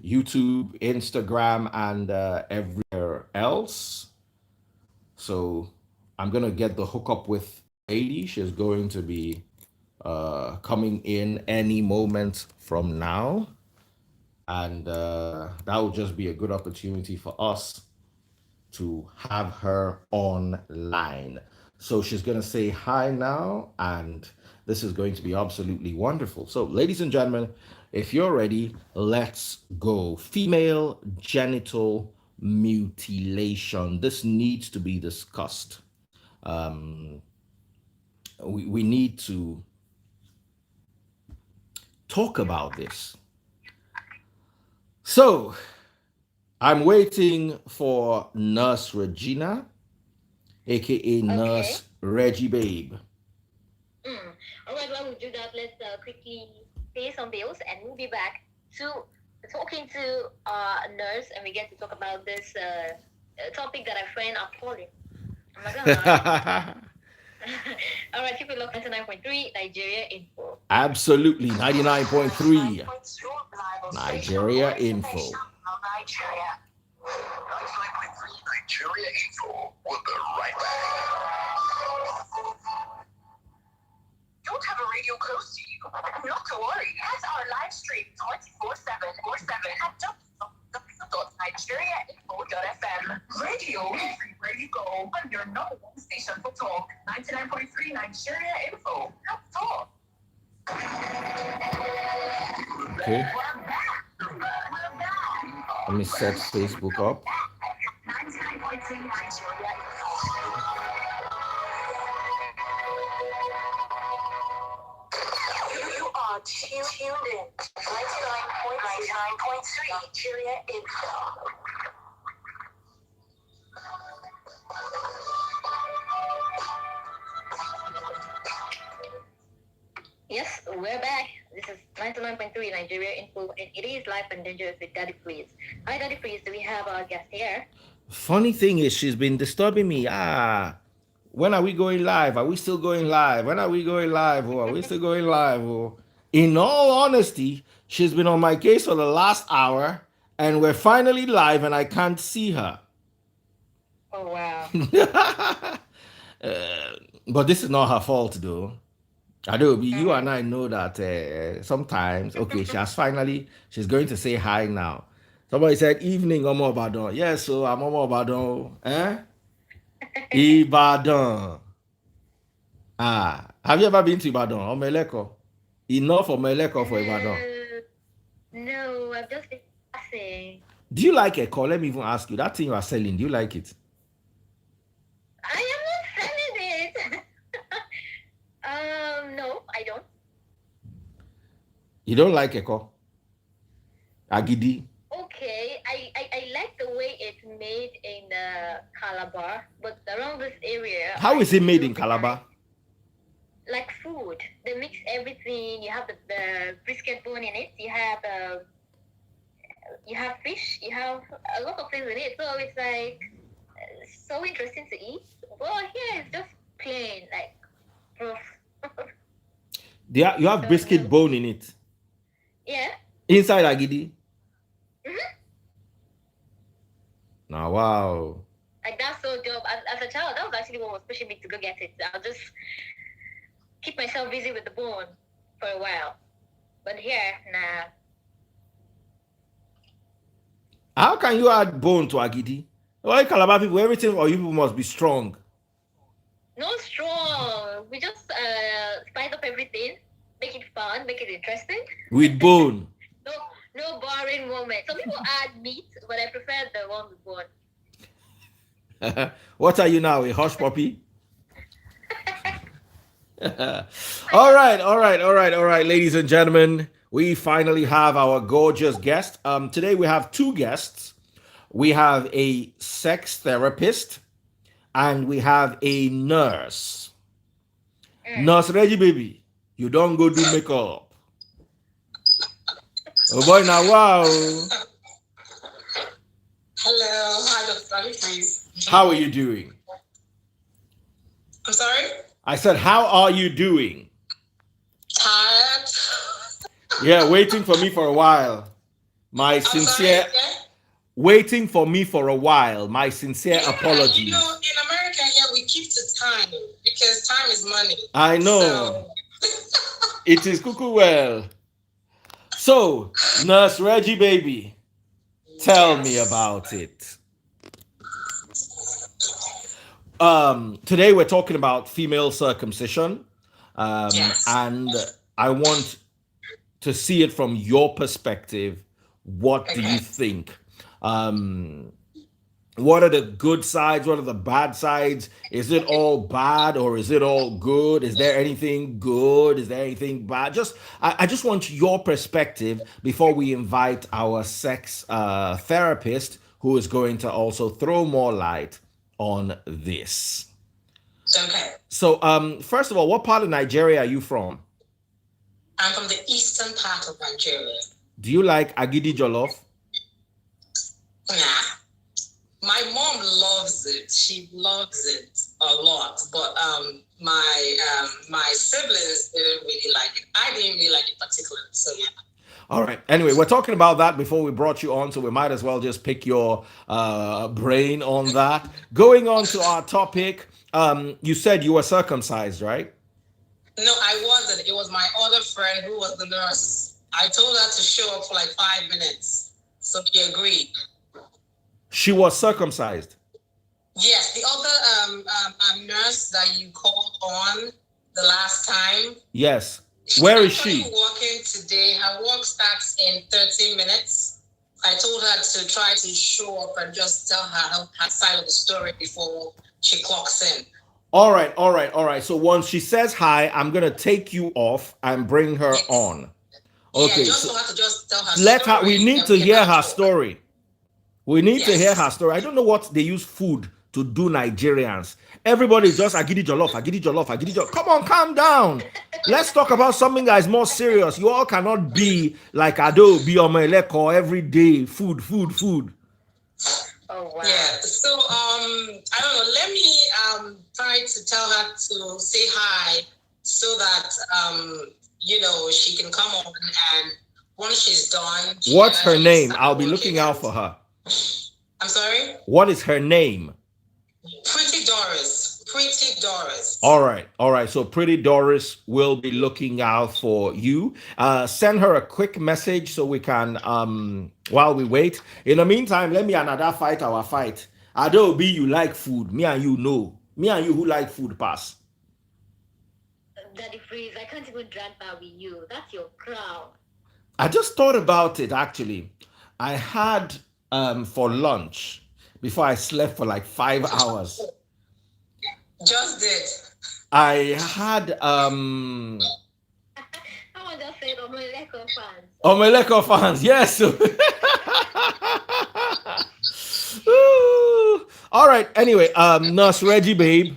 YouTube, Instagram, and everywhere else. So I'm gonna get the hookup with lady. She's going to be coming in any moment from now, and that will just be a good opportunity for us to have her online. So she's going to say hi now, and this is going to be absolutely wonderful. So, ladies and gentlemen, if you're ready, let's go. Female genital mutilation. This needs to be discussed. Um, we need to talk about this. So, I'm waiting for Nurse Regina, aka Okay. Nurse Reggie Babe. All right, while we do that, let's quickly pay some bills and we'll be back to talking to our nurse and we get to talk about this topic that our friend are calling. I'm not gonna lie. All right, keep it locked 99.3 Nigeria Info. Absolutely, 99.3 99.2 Bible Station, Nigeria more Info. information on Nigeria. 99.3 Nigeria Info. We'll be right back. Don't have a radio close to you? Not to worry. Catch our live stream 24/7 at www.nigeriainfo.fm. Radio everywhere you go. On your number one station for talk. 99.3 Nigeria Info. Help talk. Okay, We're back. We're back. let me set Facebook up. 99.3 Nigeria Info. You are tuned in to 99.3 Nigeria Info. Yes, we're back. This is 99.3 Nigeria Info, and it is Life and Dangerous with Daddy Freeze. Hi, Daddy Freeze. Do we have our guest here? Funny thing is, she's been disturbing me. When are we going live? Are we still going live? When are we going live? Oh, are we still going live? Oh. In all honesty, she's been on my case for the last hour, and we're finally live, and I can't see her. Oh, wow. But this is not her fault, though. Adobe, you and I know that sometimes, okay, she's going to say hi now. Somebody said, evening, Omo Ibadan. Yes, so I'm Omo Ibadan. Ibadan. Have you ever been to Ibadan? Omeleko? Enough Omeleko for Ibadan. No, I've just been passing. Do you like a call? Let me even ask you. That thing you are selling, do you like it? I am not selling it. No, I don't. You don't like a call? Agidi? Okay, I like the way it's made in Calabar, but around this area. How is it made in Calabar? Like food. They mix everything. You have the brisket bone in it. You have fish. You have a lot of things in it. So it's like so interesting to eat. Well, here it's just plain, like proof. You have brisket bone in it. Yeah. Inside Agidi? Mm-hmm. Now, wow. Like that's so dope. As a child, that was actually what was pushing me to go get it. I'll just keep myself busy with the bone for a while. But here, nah. How can you add bone to Agidi? Why Calabar people, everything for you people must be strong. No strong. We just spice up everything, make it fun, make it interesting. With bone. No boring moment. Some people add meat, but I prefer the one with bone. What are you now, a hush puppy? All right, ladies and gentlemen. We finally have our gorgeous guest. Today we have two guests. We have a sex therapist and we have a nurse. Nurse Reggie baby, you don't go do makeup. Oh boy, now wow. Hello, hi Dr. Please. How are you doing? I'm sorry? I said, how are you doing? Tired. Yeah, waiting for me for a while. My I'm sorry. sincere waiting for me for a while. My sincere Yeah, apologies. in America, yeah, we keep to time because time is money. I know. So, It is cuckoo well. So, Nurse Reggie baby, tell me yes. about it. Today we're talking about female circumcision. Yes. And I want to see it from your perspective. What do you Okay. think? Um, what are the good sides? What are the bad sides? Is it all bad or is it all good? Is there anything good? Is there anything bad? I just want your perspective before we invite our sex therapist, who is going to also throw more light on this. Okay. So, first of all, what part of Nigeria are you from? I'm from the eastern part of Nigeria. Do you like agidi jollof? Nah. My mom loves it. She loves it a lot. But my siblings didn't really like it. I didn't really like it particularly. So yeah. All right. Anyway, we're talking about that before we brought you on, so we might as well just pick your brain on that. Going on to our topic, you said you were circumcised, right? No, I wasn't. It was my other friend who was the nurse. I told her to show up for like 5 minutes. So she agreed. She was circumcised. Yes, the other nurse that you called on the last time, Yes. she's Where is actually she? working today. Her work starts in 30 minutes. I told her to try to show up and just tell her side of the story before she clocks in. All right, all right, all right. So once she says hi, I'm gonna take you off and bring her Yes. on. Yeah, Okay, just so for her to just tell her let her. We story need and to we can hear now her talk. story. We need to hear her Yes. story. I don't know what they use food to do Nigerians. Everybody's just agidi jollof, agidi jollof, agidi jollof. Come on, calm down. Let's talk about something that is more serious. You all cannot be like Ado, be on my leko every day. Food, food, food. Oh wow. Yeah. So I don't know. Let me try to tell her to say hi so that she can come on, and once she's done, she can What's her actually name? start I'll be working. looking out for her. I'm sorry? What is her name? Pretty Doris. Pretty Doris. All right, all right. So Pretty Doris will be looking out for you. Send her a quick message so we can, while we wait. In the meantime, let me another fight our fight. Adobe, you like food. Me and you know. Me and you who like food pass. Daddy Freeze, I can't even drag that with you. That's your crown. I just thought about it actually. I had for lunch before I slept for like 5 hours. Just did. I had Someone just said Omeleko fans. Omeleko fans, yes. Ooh. All right. Anyway, Nurse Reggie, babe,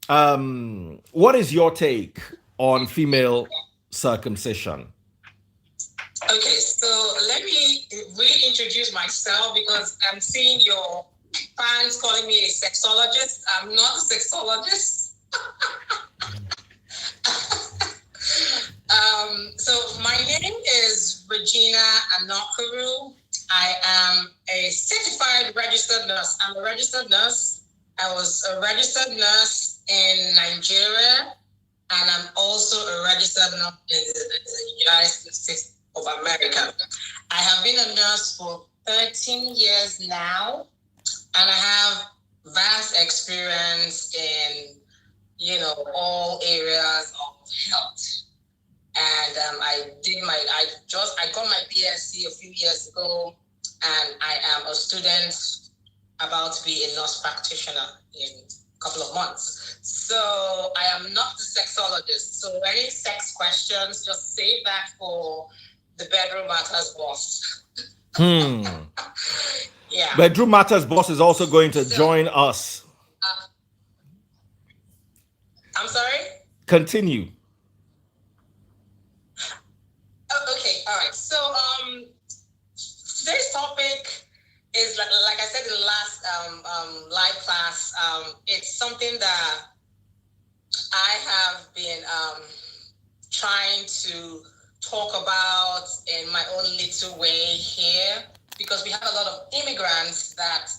what is your take on female circumcision? Okay, so let me reintroduce myself because I'm seeing your fans calling me a sexologist. I'm not a sexologist. So my name is Regina Anokuru. I am a certified registered nurse. I'm a registered nurse. I was a registered nurse in Nigeria, and I'm also a registered nurse in the United States of America. I have been a nurse for 13 years now, and I have vast experience in, all areas of health. And I got my BSc a few years ago, and I am a student about to be a nurse practitioner in a couple of months. So I am not the sexologist. So any sex questions, just save that for the Bedroom Matters boss. Yeah. Bedroom Matters boss is also going to join us. I'm sorry? Continue. Okay, all right. So today's topic is like I said in the last live class. It's something that I have been trying to talk about in my own little way here, because we have a lot of immigrants that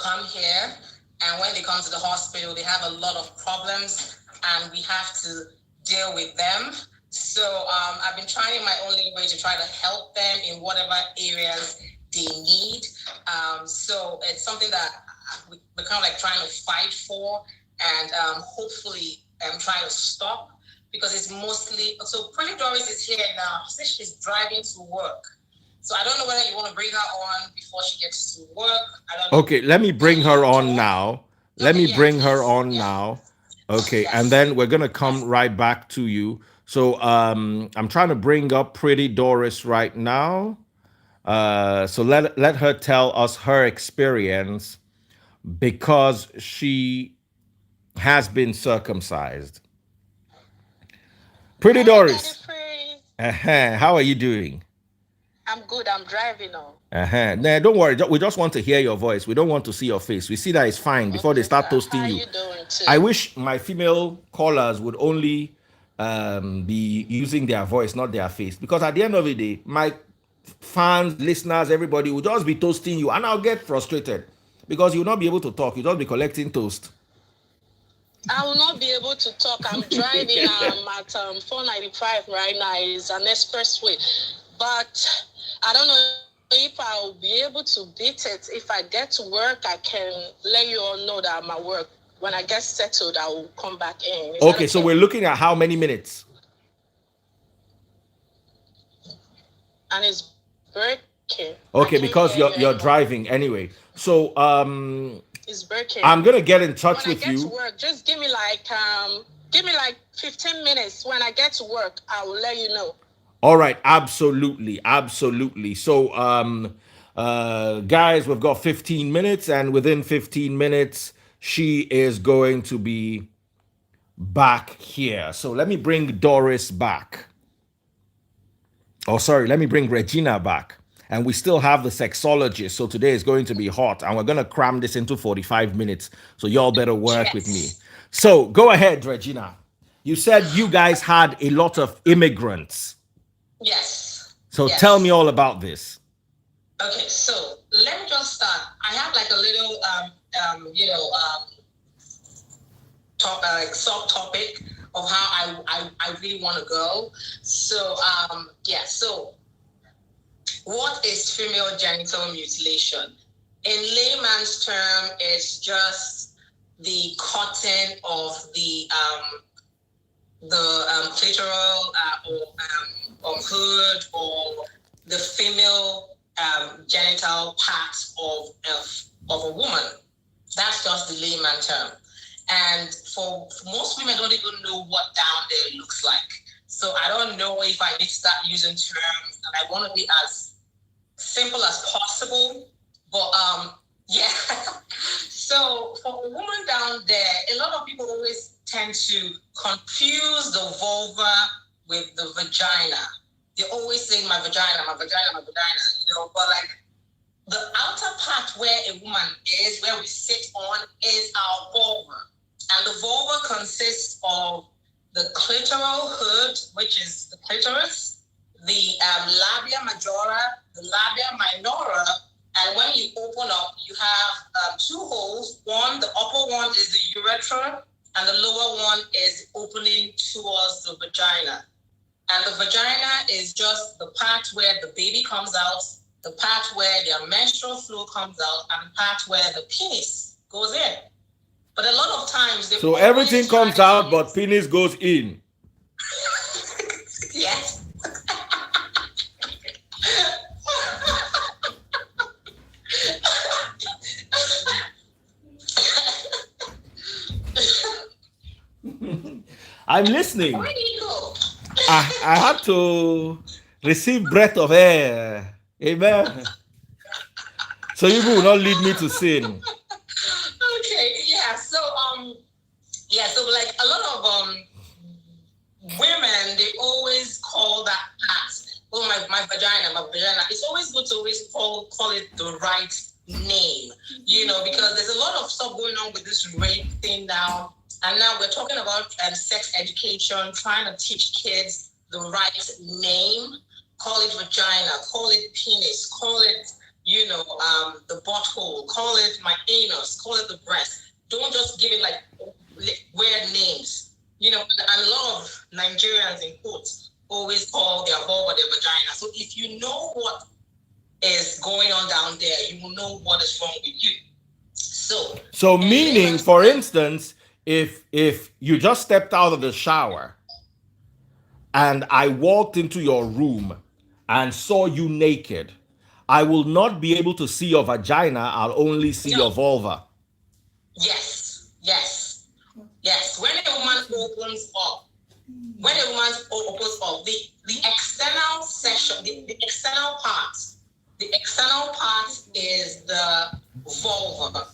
come here, and when they come to the hospital, they have a lot of problems, and we have to deal with them. So I've been trying in my own little way to try to help them in whatever areas they need. So it's something that we're kind of like trying to fight for, and hopefully trying to stop, because it's mostly, so Pretty Doris is here now. She says she's driving to work. So I don't know whether you want to bring her on before she gets to work. I don't know. Okay, let me bring her on now. Let me bring her on now. Okay, and then we're gonna come right back to you. So I'm trying to bring up Pretty Doris right now. So let her tell us her experience, because she has been circumcised. Pretty Doris. How are you doing? I'm good. I'm driving now. Nah, don't worry. We just want to hear your voice. We don't want to see your face. We see that it's fine before they start toasting How you. you doing too? I wish my female callers would only be using their voice, not their face. Because at the end of the day, my fans, listeners, everybody will just be toasting you. And I'll get frustrated because you'll not be able to talk. You'll just be collecting toast. I will not be able to talk. I'm driving. I'm at 495 right now. It's an expressway. But I don't know if I'll be able to beat it. If I get to work, I can let you all know that I'm at work. When I get settled, I will come back in. Okay, so we're looking at how many minutes? And it's breaking. Okay, because you're driving anyway. So it's breaking. I'm gonna get in touch with you. When I get to work, just give me like 15 minutes. When I get to work, I will let you know. All right, absolutely. So guys, we've got 15 minutes, and within 15 minutes she is going to be back here. So let me bring Doris back. Oh, sorry, let me bring Regina back. And we still have the sexologist. So today is going to be hot, and we're going to cram this into 45 minutes. So y'all better work with me. So go ahead, Regina. You said you guys had a lot of immigrants. Yes. So tell me all about this. Okay, so let me just start. I have like a little, subtopic of how I really want to go. So, so what is female genital mutilation? In layman's term, it's just the cutting of the clitoral or hood or the female genital part of a woman. That's just the layman term. And for most women, don't even know what down there looks like. So I don't know if I need to start using terms, and I want to be as simple as possible. But So for a woman down there, a lot of people always tend to confuse the vulva with the vagina. They always say my vagina, but like the outer part where a woman is, where we sit on, is our vulva. And the vulva consists of the clitoral hood, which is the clitoris, the labia majora, the labia minora, and when you open up, you have two holes. One, the upper one is the urethra, and the lower one is opening towards the vagina. And the vagina is just the part where the baby comes out, the part where their menstrual flow comes out, and the part where the penis goes in. But a lot of times... So everything comes out, but penis goes in. Yes. I'm listening. Where do you go? I had to receive breath of air. Amen. So you will not lead me to sin. Okay, yeah. So like a lot of women, they always call that part, oh my vagina. It's always good to always call it the right name, because there's a lot of stuff going on with this rape thing now. And now we're talking about sex education, trying to teach kids the right name. Call it vagina, call it penis, call it, the butthole, call it my anus, call it the breast. Don't just give it like weird names. And a lot of Nigerians in quotes always call their vulva their vagina. So if you know what is going on down there, you will know what is wrong with you. So meaning, for instance, if you just stepped out of the shower and I walked into your room and saw you naked, I will not be able to see your vagina. I'll only see your vulva. Yes. When a woman opens up, the external section, the external part is the vulva.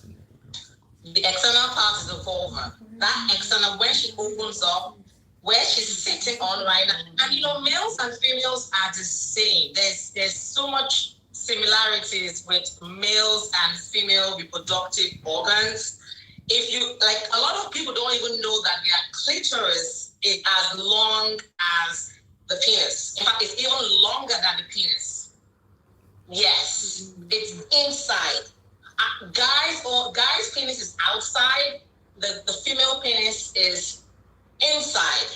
The external part is the vulva. That external, when she opens up, where she's sitting on right now, and males and females are the same. There's so much similarities with males and female reproductive organs. If you a lot of people don't even know that their clitoris is as long as the penis. In fact, it's even longer than the penis. Yes, it's inside. Guys' penis is outside. The female penis is inside.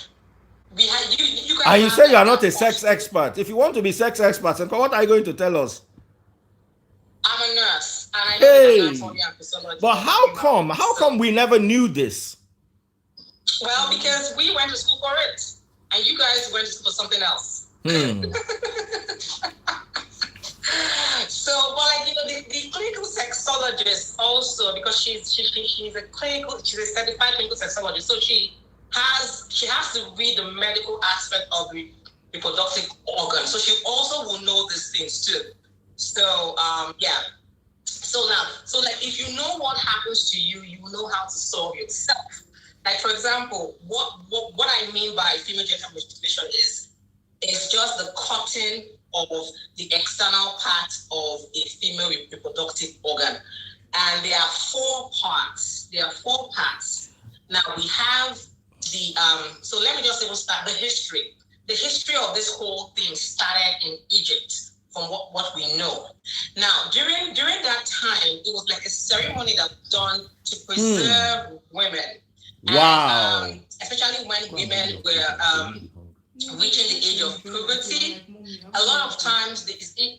You guys. And you say you are not a sex expert. If you want to be sex experts, and what are you going to tell us? I'm a nurse, and I know anatomy and physiology. But how come we never knew this? Well, because we went to school for it, and you guys went to school for something else. So, but the clinical sexologist also, because she's a certified clinical sexologist, so she has to read the medical aspect of the reproductive organ. So she also will know these things too. So yeah. So if you know what happens to you, you will know how to solve yourself. Like, for example, what I mean by female genital mutilation is just the cutting of the external part of a female reproductive organ. And there are 4 parts. Now we have the so let me just even start the history. The history of this whole thing started in Egypt, from what we know. Now, during that time, it was like a ceremony that was done to preserve women. Wow. And, especially when women were reaching the age of puberty. A lot of times,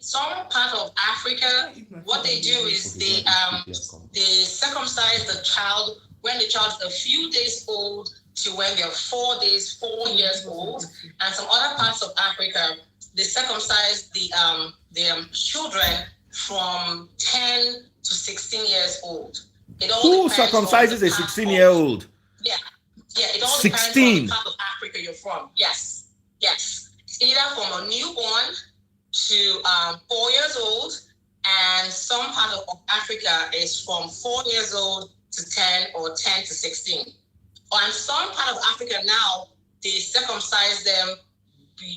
some part of Africa, what they do is they circumcise the child when the child is a few days old to when they're 4 years old. And some other parts of Africa, they circumcise the children from 10 to 16 years old. Who circumcises a 16-year-old? Yeah, it all depends on the part of Africa you're from. Yes. It's either from a newborn to 4 years old, and some part of Africa is from 4 years old to 10 or 10 to 16. And some part of Africa now, they circumcise them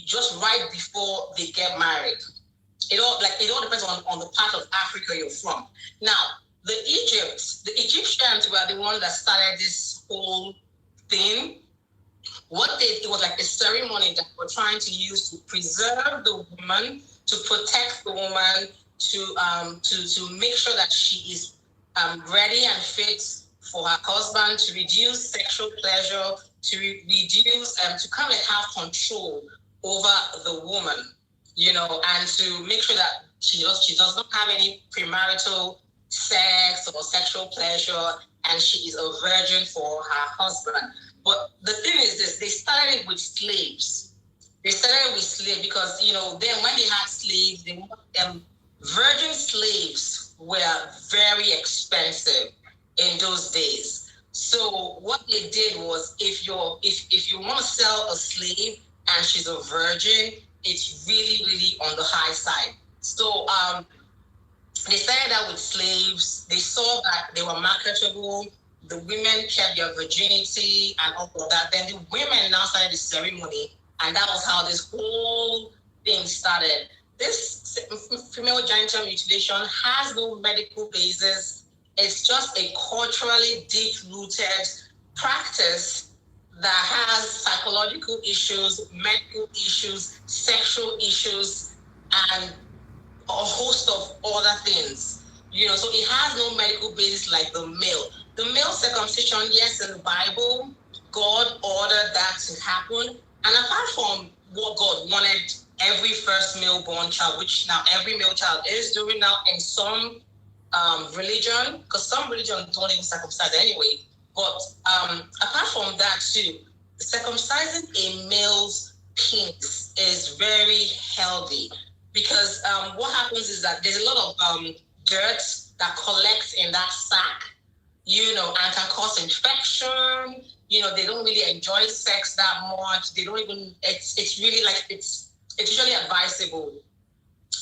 just right before they get married. It all depends on the part of Africa you're from. Now, the Egyptians were the ones that started this whole thing. It was like a ceremony that we're trying to use to preserve the woman, to protect the woman, to make sure that she is ready and fit for her husband, to reduce sexual pleasure, to reduce to kind of have control over the woman, and to make sure that she does not have any premarital sex or sexual pleasure, and she is a virgin for her husband. But the thing is this: they started with slaves. Because then when they had slaves, virgin slaves were very expensive in those days. So what they did was, if you want to sell a slave and she's a virgin, it's really, really on the high side. So they started out with slaves. They saw that they were marketable. The women kept their virginity and all of that. Then the women now started the ceremony, and that was how this whole thing started. This female genital mutilation has no medical basis. It's just a culturally deep-rooted practice that has psychological issues, medical issues, sexual issues, and a host of other things. So it has no medical basis like the male. The male circumcision, yes, in the Bible, God ordered that to happen. And apart from what God wanted every first male born child, which now every male child is doing now in some religion, because some religions don't even circumcise anyway. But apart from that too, circumcising a male's penis is very healthy, because what happens is that there's a lot of dirt that collects in that sac, and can cause infection. They don't really enjoy sex that much. They don't even. It's really like it's usually advisable.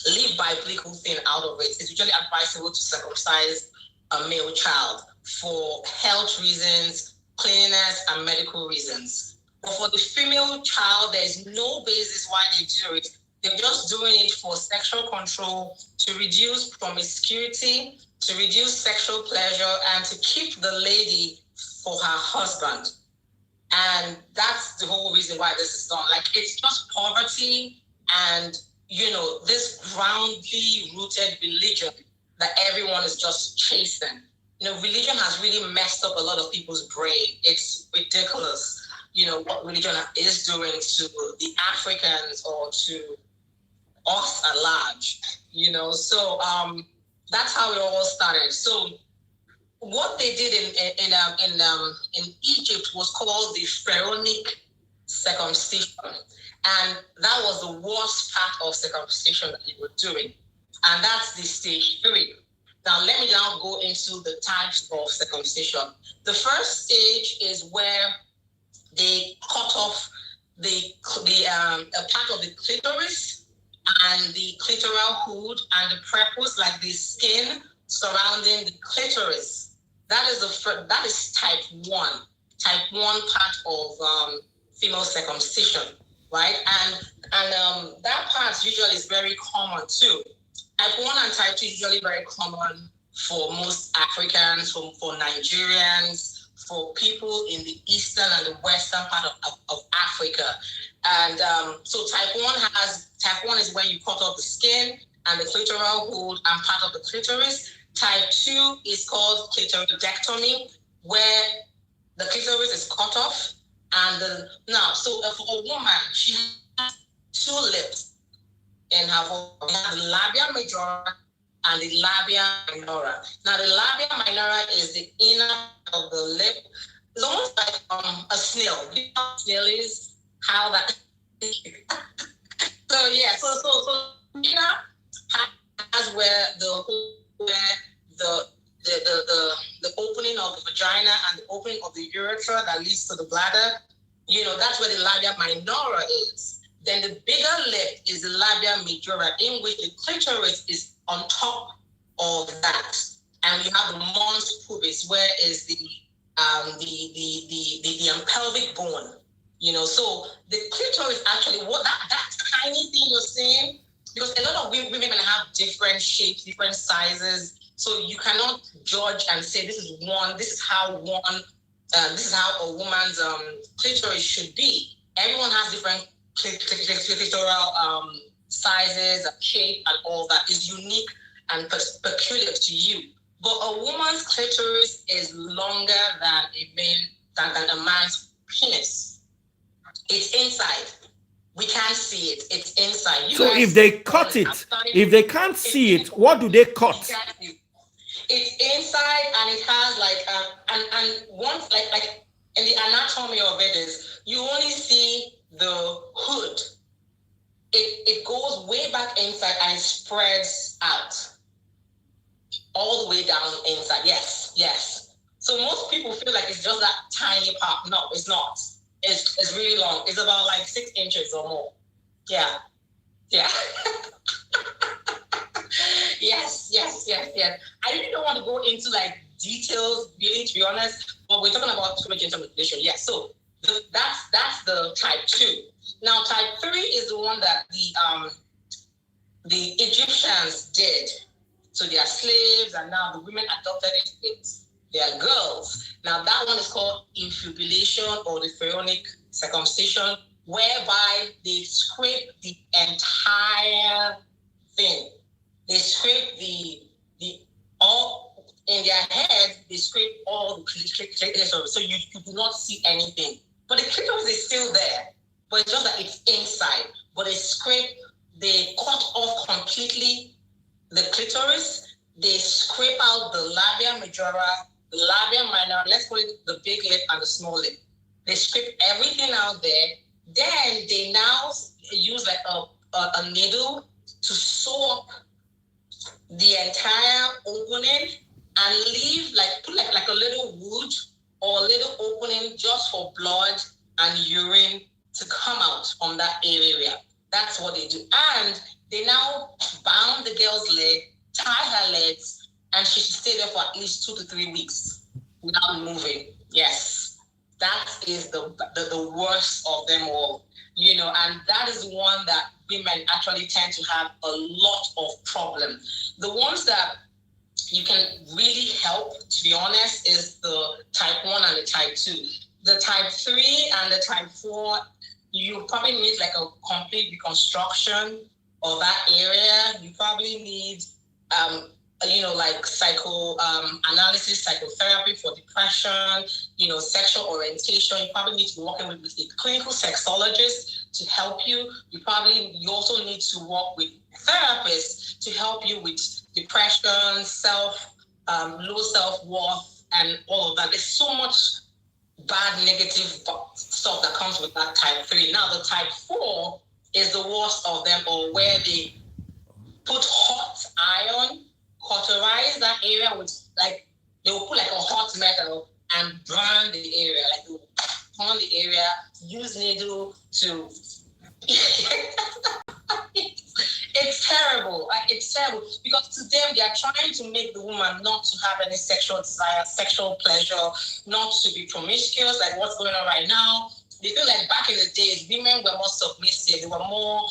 Leave biblical thing out of it. It's usually advisable to circumcise a male child for health reasons, cleanliness, and medical reasons. But for the female child, there's no basis why they do it. They're just doing it for sexual control, to reduce promiscuity, to reduce sexual pleasure, and to keep the lady for her husband. And that's the whole reason why this is done. Like, it's just poverty and, this groundly rooted religion that everyone is just chasing. Religion has really messed up a lot of people's brain. It's ridiculous, what religion is doing to the Africans or to us at large, So that's how it all started. So what they did in Egypt was called the Pharaonic Circumcision, and that was the worst part of circumcision that they were doing, and that's the stage 3. Now let me now go into the types of circumcision. The first stage is where they cut off a part of the clitoris and the clitoral hood and the prepuce, like the skin surrounding the clitoris. That is type 1. Type 1 part of female circumcision, right? And that part usually is very common too. Type 1 and type 2 is usually very common for most Africans, for Nigerians, for people in the eastern and the western part of Africa. And so type 1 is when you cut off the skin and the clitoral hood and part of the clitoris. Type 2 is called clitoridectomy, where the clitoris is cut off. And so for a woman, she has 2 lips in her voice. We have the labia majora and the labia minora. Now, the labia minora is the inner part of the lip. It's almost like a snail. You know how a snail is? How that... So, yeah. So has where the opening of the vagina and the opening of the urethra that leads to the bladder, that's where the labia minora is. Then the bigger lip is the labia majora, in which the clitoris is on top of that. And you have the mons pubis, where is the pelvic bone. So the clitoris actually, what that tiny thing you're seeing, because a lot of women have different shapes, different sizes. So you cannot judge and say this is how a woman's clitoris should be. Everyone has different clitoral sizes and shape, and all that is unique and peculiar to you. But a woman's clitoris is longer than a man's penis. It's inside. We can't see it. It's inside. So if they cut it, if they can't see it, what do they cut? Exactly. It's inside, and it has and once like in the anatomy of it is you only see the hood. It goes way back inside and it spreads out all the way down inside. Yes. So most people feel like it's just that tiny part. No, it's not. It's really long. It's about 6 inches or more. Yeah. Yes. I really don't want to go into details, really, to be honest. But we're talking about too much interpretation. Yeah. So that's the type 2. Now, type 3 is the one that the Egyptians did to their slaves, and now the women adopted it with They are girls. Now that one is called infibulation or the Pharaonic Circumcision, whereby they scrape the entire thing. They scrape the all in their head. They scrape all the clitoris, so you do not see anything. But the clitoris is still there, but it's just that it's inside. But they cut off completely the clitoris. They scrape out the labia majora, the labia minor. Let's call it the big lip and the small lip. They scrape everything out there. Then they now use like a needle to sew up the entire opening and leave put a little wood or a little opening just for blood and urine to come out from that area. That's what they do. And they now bound the girl's leg, tie her legs, and she should stay there for at least 2 to 3 weeks without moving. Yes, that is the worst of them all. And that is one that women actually tend to have a lot of problems. The ones that you can really help, to be honest, is the type 1 and the type 2. The type 3 and the type 4, you probably need like a complete reconstruction of that area. You probably need psychoanalysis, psychotherapy for depression, sexual orientation. You probably need to be working with a clinical sexologist to help you. You also need to work with therapists to help you with depression, low self-worth, and all of that. There's so much bad, negative stuff that comes with that type 3. Now, the type 4 is the worst of them all, where they put hot iron, cauterize that area with, they will put a hot metal and burn the area. They will burn the area, use needle to... It's terrible. It's terrible because to them, they are trying to make the woman not to have any sexual desire, sexual pleasure, not to be promiscuous, like what's going on right now. They feel like back in the days, women were more submissive. They were more,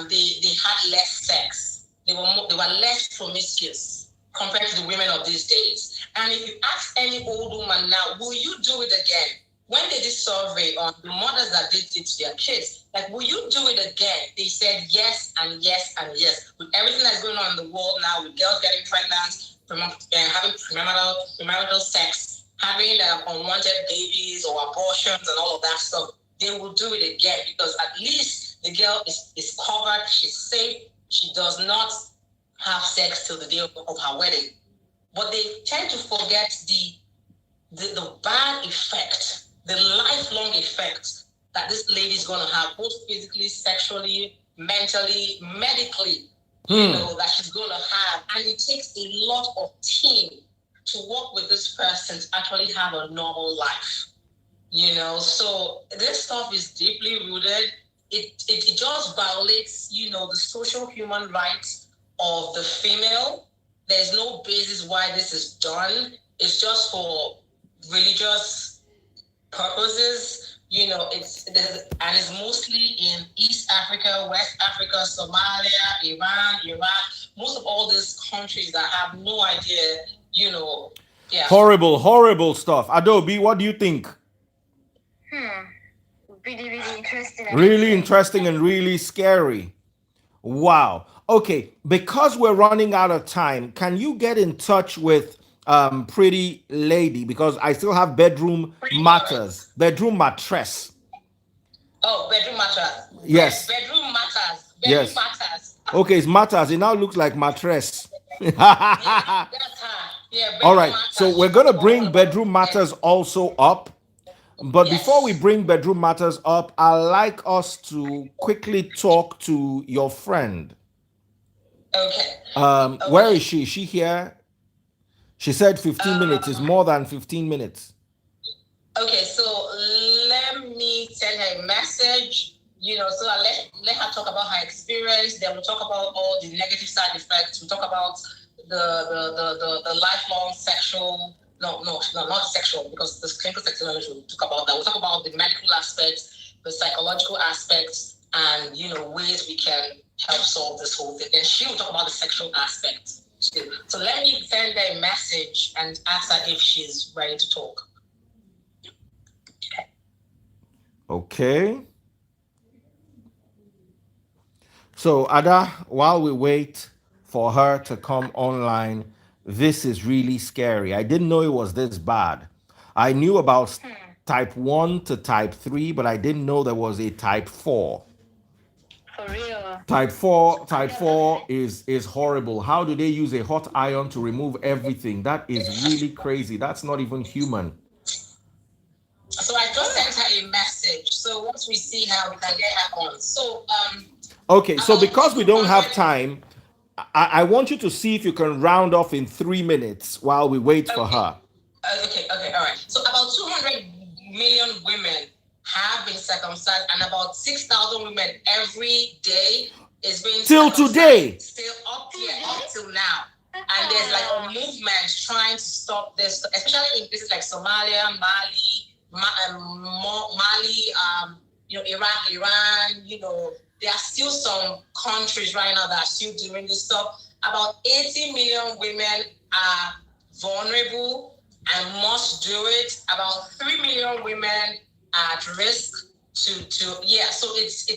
they had less sex. They were less promiscuous compared to the women of these days. And if you ask any old woman now, will you do it again? When they did survey on the mothers that did it to their kids, will you do it again? They said yes and yes and yes. With everything that's going on in the world now, with girls getting pregnant, having premarital sex, having unwanted babies or abortions and all of that stuff, they will do it again because at least the girl is covered, she's safe, she does not have sex till the day of her wedding. But they tend to forget the bad effect, the lifelong effect that this lady is going to have, both physically, sexually, mentally, medically, that she's going to have. And it takes a lot of team to work with this person to actually have a normal life. So this stuff is deeply rooted. It just violates, the social human rights of the female. There's no basis why this is done. It's just for religious purposes. It's mostly in East Africa, West Africa, Somalia, Iran, Iraq, most of all these countries that have no idea, yeah. Horrible stuff. Adobe, what do you think? Really interesting. Really interesting and really scary. Wow. Okay, because we're running out of time, can you get in touch with Pretty Lady? Because I still have bedroom mattress. Oh, bedroom mattress. Yes. Bedroom matters. Yes. Matters. Okay, it's matters. It now looks like mattress. That's her. Yeah, all right. So we're going to bring bedroom matters also up. But before we bring bedroom matters up, I'd like us to quickly talk to your friend. Okay. Where is she? Is she here? She said 15 minutes. Is more than 15 minutes. Okay, so let me send her a message, so I let her talk about her experience. Then we'll talk about all the negative side effects. We'll talk about the lifelong sexual, no, not sexual, because the clinical sexuality will talk about that. We'll talk about the medical aspects, the psychological aspects, and, ways we can help solve this whole thing. Then she will talk about the sexual aspects. So So let me send her a message and ask her if she's ready to talk. Okay. So, Ada, while we wait for her to come online, this is really scary. I didn't know it was this bad. I knew about type 1 to type 3, but I didn't know there was a type 4. For real. Type 4 is horrible. How do they use a hot iron to remove everything? That is really crazy. That's not even human. So I just sent her a message. So once we see her, we can get her on. So Okay, so because we don't have time, I want you to see if you can round off in 3 minutes while we wait for her. Okay, all right. So about 200 million women have been circumcised, and about 6,000 women every day is being Till circumcised. today. Still up till now. And there's like a movement trying to stop this, especially in places like Somalia, Mali, Iran, there are still some countries right now that are still doing this stuff. About 80 million women are vulnerable and must do it. About 3 million women are at risk so it's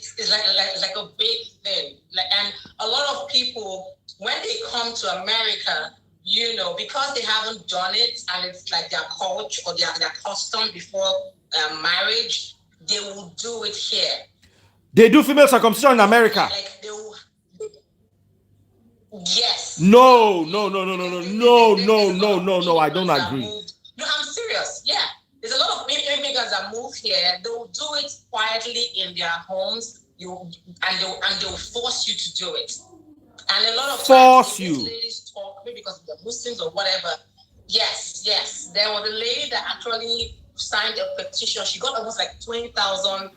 like a big thing. And a lot of people, when they come to America, because they haven't done it and it's like their culture or their custom before marriage, they will do it here. They do female circumcision in America. Like they will. Yes. No. I don't agree. No, I'm serious. Yeah. There's a lot of immigrants that move here. They will do it quietly in their homes. They'll force you to do it. And a lot of times, these ladies talk, maybe because they're Muslims or whatever. Yes. There was a lady that actually signed a petition. She got almost like 20,000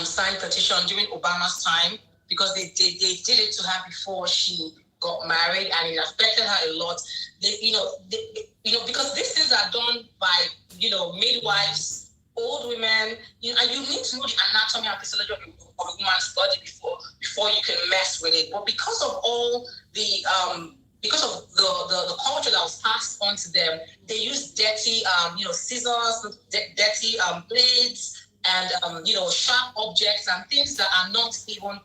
signed petition during Obama's time because they did it to her before she got married, and it affected her a lot. Because these things are done by midwives, old women, and you need to know the anatomy and physiology of a woman's body before you can mess with it. But because of all the the culture that was passed on to them, they use dirty scissors, dirty blades, and sharp objects and things that are not even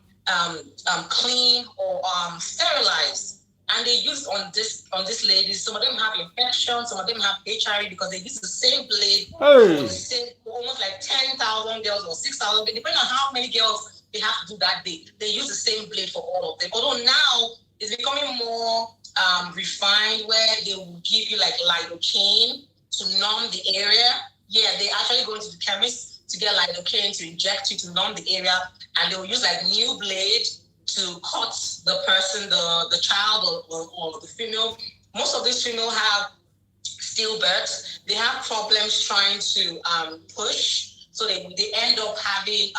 clean or sterilized. And they use on these ladies. Some of them have infections, some of them have HIV because they use the same blade for almost like 10,000 girls or 6,000, depending on how many girls they have to do that day. They use the same blade for all of them. Although now it's becoming more refined, where they will give you like lidocaine to numb the area. Yeah, they actually go into the chemist to get lidocaine to inject you to numb the area, and they will use like new blade to cut the person, the child or the female. Most of these female have stillbirths. They have problems trying to push, so they end up having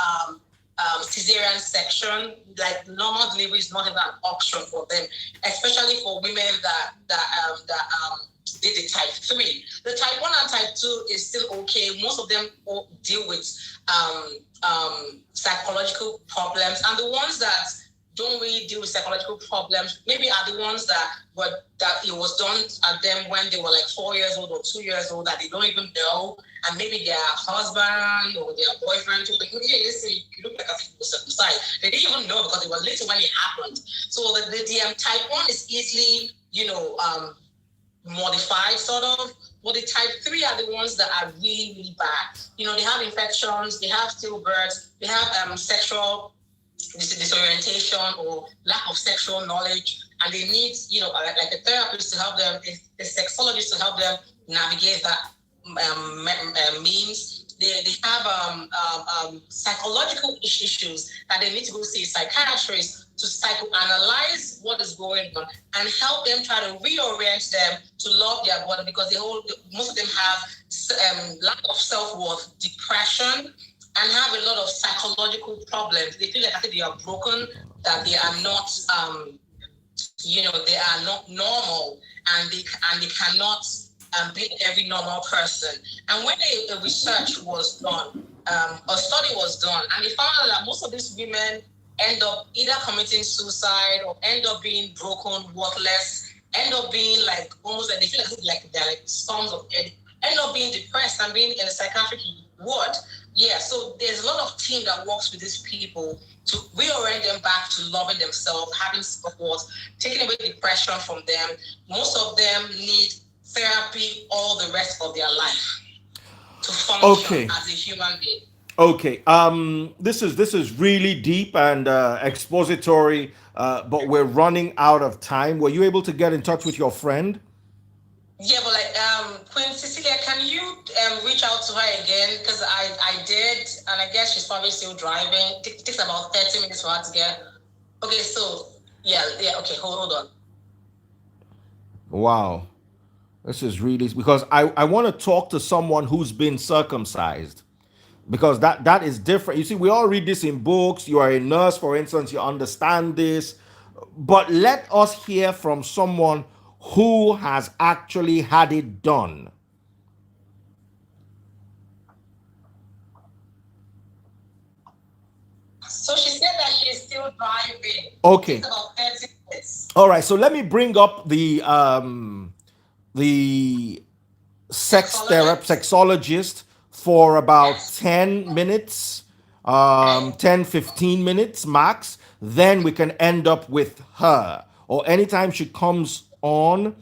cesarean section. Like normal delivery is not even an option for them, especially for women that did the type 3. The type 1 and type 2 is still okay. Most of them deal with psychological problems, and the ones that don't really deal with psychological problems maybe are the ones that it was done at them when they were like 4 years old or 2 years old, that they don't even know, and maybe their husband or their boyfriend told them, hey, listen, you look like a people circumcised. They didn't even know because they were little when it happened. So the type 1 is easily modified sort of, but the type 3 are the ones that are really, really bad. They have infections, they have stillbirths, they have sexual disorientation or lack of sexual knowledge, and they need like a therapist to help them, a sexologist to help them navigate that means. They have psychological issues that they need to go see a psychiatrist to psychoanalyze what is going on and help them try to reorient them to love their body, because most of them have lack of self-worth, depression, and have a lot of psychological problems. They feel like they are broken, that they are not, they are not normal, and they cannot be every normal person. And when a research was done, a study was done, and they found out that most of these women end up either committing suicide or end up being broken, worthless, end up being like almost like they feel like they're like storms of end up being depressed and being in a psychiatric ward. Yeah, so there's a lot of team that works with these people to reorient them back to loving themselves, having support, taking away depression from them. Most of them need therapy all the rest of their life to function as a human being. Okay. This is really deep and expository, but we're running out of time. Were you able to get in touch with your friend? Yeah, but like Queen Cecilia, can you reach out to her again? Because I did, and I guess she's probably still driving. It takes about 30 minutes for her to get. Okay, so yeah. Okay, hold on. Wow, this is really because I want to talk to someone who's been circumcised, because that is different. You see, we all read this in books. You are a nurse, for instance, you understand this, but let us hear from someone who has actually had it done. So she said that she's still driving. Okay. It's about 30 minutes. All right. So let me bring up the sexologist for about 10 minutes, 10, 15 minutes max. Then we can end up with her. Or anytime she comes on,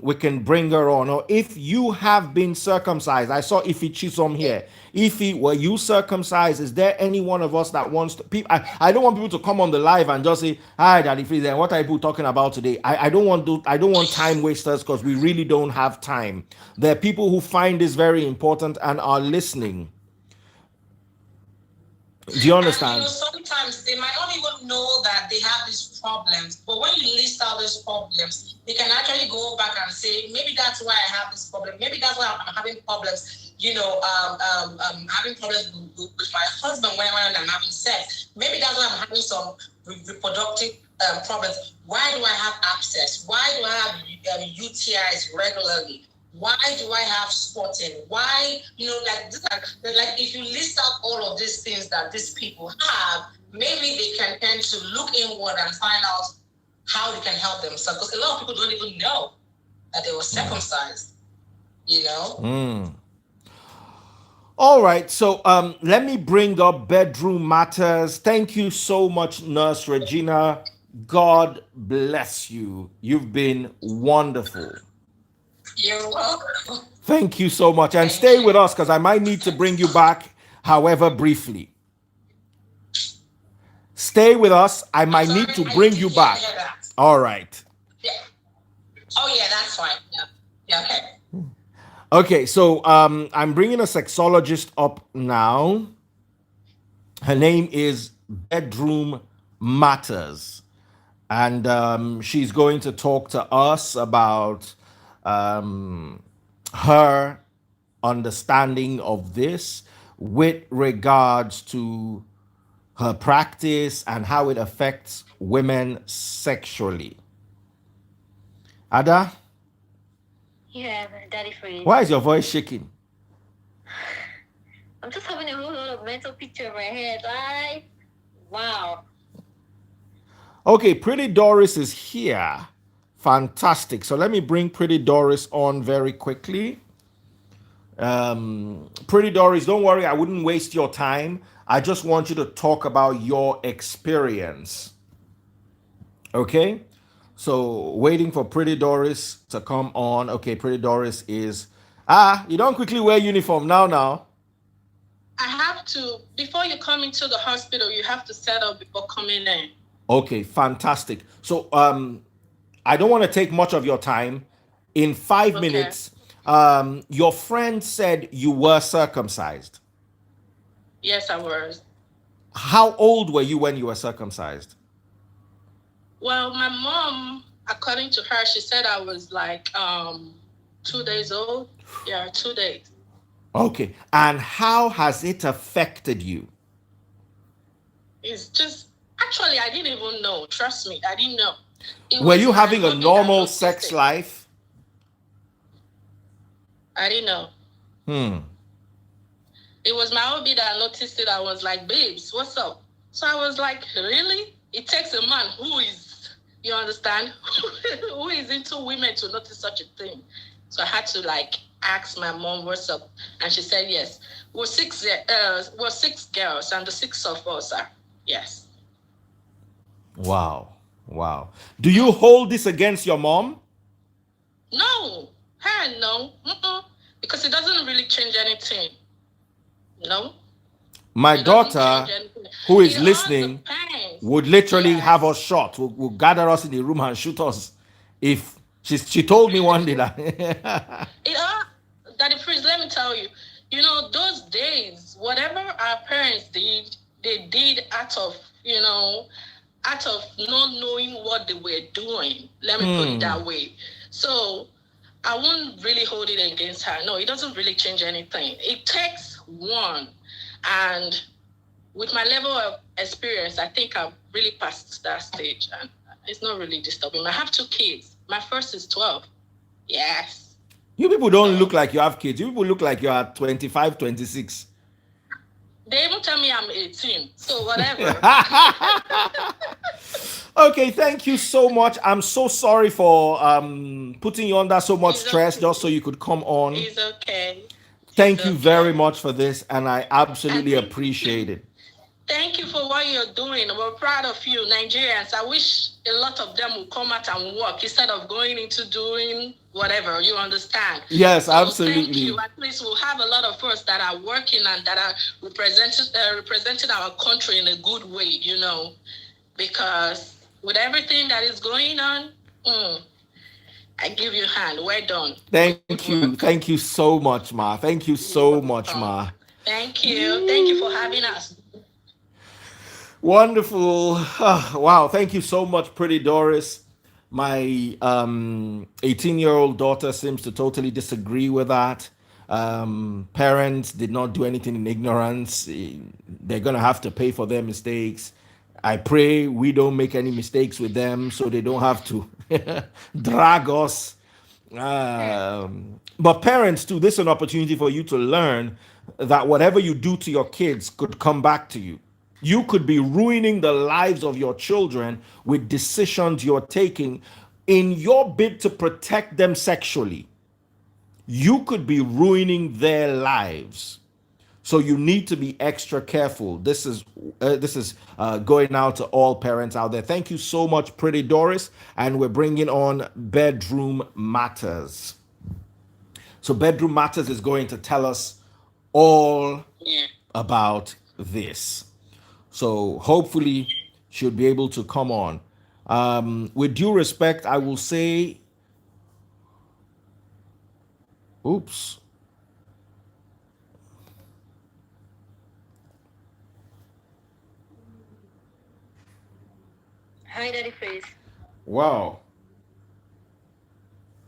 we can bring her on. Or if you have been circumcised, I saw Ify Chisom here. Ify, were you circumcised? Is there any one of us that wants to? I don't want people to come on the live and just say, "Hi, Daddy Freeze, and what are people talking about today?" I don't want time wasters, because we really don't have time. There are people who find this very important and are listening. Do you understand? And, sometimes they might not even know that they have these problems, but when you list out those problems, they can actually go back and say, maybe that's why I have this problem. Maybe that's why I'm having problems. Having problems with my husband when I'm having sex. Maybe that's why I'm having some reproductive problems. Why do I have abscess? Why do I have UTIs regularly? Why do I have spotting? Why, like if you list out all of these things that these people have, maybe they can tend to look inward and find out how they can help themselves. Because a lot of people don't even know that they were circumcised, All right, so let me bring up Bedroom Matters. Thank you so much, Nurse Regina. God bless you. You've been wonderful. You're welcome. Thank you so much. And stay with us, because I might need to bring you back, however briefly. Stay with us. I might need to bring you back. All right. Yeah. Oh, yeah, that's fine. Yeah, okay. Okay, so I'm bringing a sexologist up now. Her name is Bedroom Matters. And she's going to talk to us about her understanding of this with regards to her practice and how it affects women sexually. Ada? Yeah, Daddy Freeze. Why is your voice shaking? I'm just having a whole lot of mental picture in my head. Like, wow. Okay, Pretty Doris is here. Fantastic. So let me bring Pretty Doris on very quickly. Pretty Doris, don't worry, I wouldn't waste your time. I just want you to talk about your experience. Okay? So waiting for Pretty Doris to come on. Okay, Pretty Doris is... you don't quickly wear uniform now. I have to, before you come into the hospital, you have to set up before coming in. Okay, fantastic. So I don't want to take much of your time. In 5 minutes, your friend said you were circumcised. Yes, I was. How old were you when you were circumcised? Well, my mom, according to her, she said I was like 2 days old. Yeah, 2 days. Okay. And how has it affected you? It's just, actually, I didn't even know. Trust me, I didn't know. Were you having a normal sex life? I didn't know. It was my hobby that I noticed it. I was like, babes, what's up? So I was like, really? It takes a man who is You understand? Who is into women to notice such a thing? So I had to like ask my mom what's up, and she said yes. We're six girls, and the six of us are yes. Wow. Wow. Do you hold this against your mom? No, her no, because it doesn't really change anything. No, My it doesn't daughter, change anything. who It is all listening, depends. would literally have us Yes. shot, would gather us in the room and shoot us if she told me one day that. It all, Daddy Freeze, let me tell you, those days, whatever our parents did, they did out of not knowing what they were doing. Let me put it that way. So I won't really hold it against her. No, it doesn't really change anything. It takes one. And with my level of experience, I think I've really passed that stage. And it's not really disturbing. I have 2 kids. My first is 12. Yes. You people don't So look like you have kids. You people look like you are 25, 26. they even tell me I'm 18. So whatever. Okay, thank you so much. I'm so sorry for putting you under so much It's stress just so okay. you could come on. It's okay. It's Thank you very okay. much for this, and I And absolutely appreciate it. thank you for what you're doing. We're proud of you, Nigerians. I wish a lot of them would come out and work instead of going into doing whatever. You understand? Yes, So thank you. absolutely. At least we'll have a lot of us that are working and that are representing our country in a good way. Because with everything that is going on, I give you a hand. Well done. Good Thank you. work. Thank you so much, Ma. Thank you You're so much, welcome. Ma. Thank you. Thank you for having us. Wonderful. Wow. Thank you so much, Pretty Doris. My 18-year-old daughter seems to totally disagree with that. Parents did not do anything in ignorance. They're going to have to pay for their mistakes. I pray we don't make any mistakes with them so they don't have to drag us. But parents, too, this is an opportunity for you to learn that whatever you do to your kids could come back to you. You could be ruining the lives of your children with decisions you're taking in your bid to protect them sexually. You could be ruining their lives. So you need to be extra careful. This is going out to all parents out there. Thank you so much, Pretty Doris, and we're bringing on Bedroom Matters. So Bedroom Matters is going to tell us all Yeah. about this. So hopefully she'll be able to come on. With due respect, I will say, oops, Hi, Daddy Freeze. wow,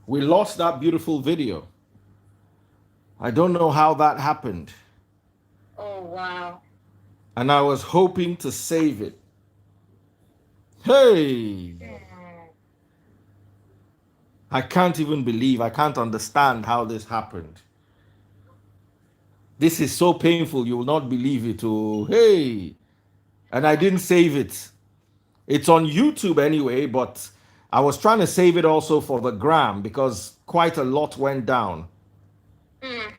we lost that beautiful video. I don't know how that happened. Oh, wow. And I was hoping to save it. Hey, Hmm. I can't understand how this happened. This is so painful, you will not believe it. Oh, hey. And I didn't save it. It's on YouTube anyway, but I was trying to save it also for the gram because quite a lot went down.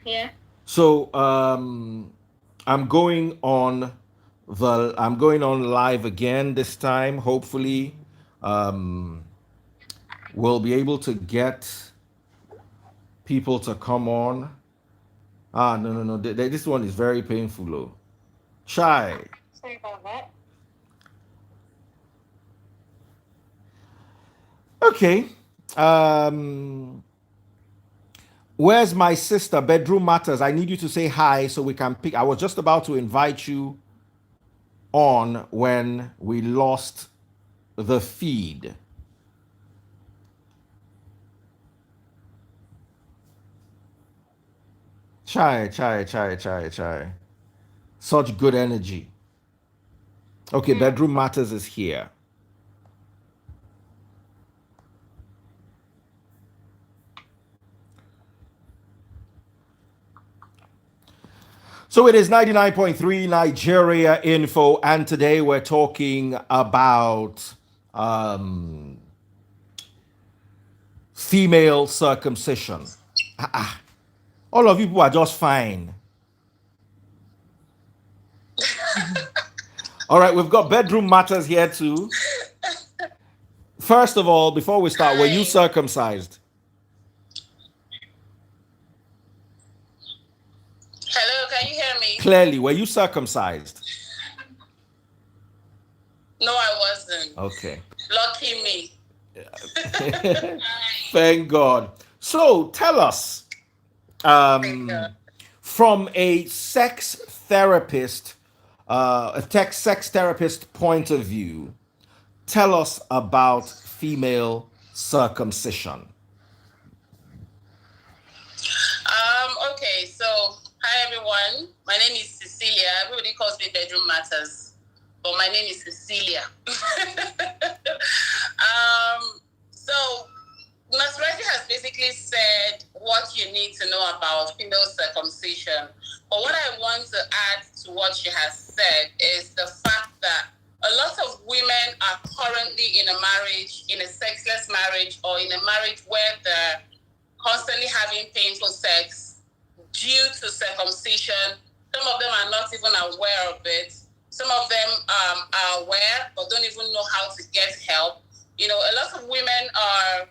Yeah. So I'm going on live again this time. Hopefully, um, we'll be able to get people to come on. Ah, no, no, no. This one is very painful, though. Chai. Sorry about that. Okay. Um, where's my sister? Bedroom Matters. I need you to say hi so we can pick. I was just about to invite you on when we lost the feed. Chai, chai, chai, chai, chai. Such good energy. Okay, Bedroom Matters is here. So it is 99.3 Nigeria Info, and today we're talking about female circumcision. Ah, ah. All of you people are just fine. All right, we've got bedroom matters here too. First of all, before we start, were you Hi. circumcised? Hello, can you hear me? Clearly, were you circumcised? No, I wasn't. Okay. Lucky me. Thank God. So tell us, Thank God. from a sex therapist, sex therapist point of view, tell us about female circumcision. Okay, so hi everyone. My name is Cecilia. Everybody calls me Bedroom Matters, but my name is Cecilia. So Ms. Reggie has basically said what you need to know about female circumcision. But what I want to add to what she has said is the fact that a lot of women are currently in a marriage, in a sexless marriage, or in a marriage where they're constantly having painful sex due to circumcision. Some of them are not even aware of it. Some of them are aware but don't even know how to get help. You know, a lot of women are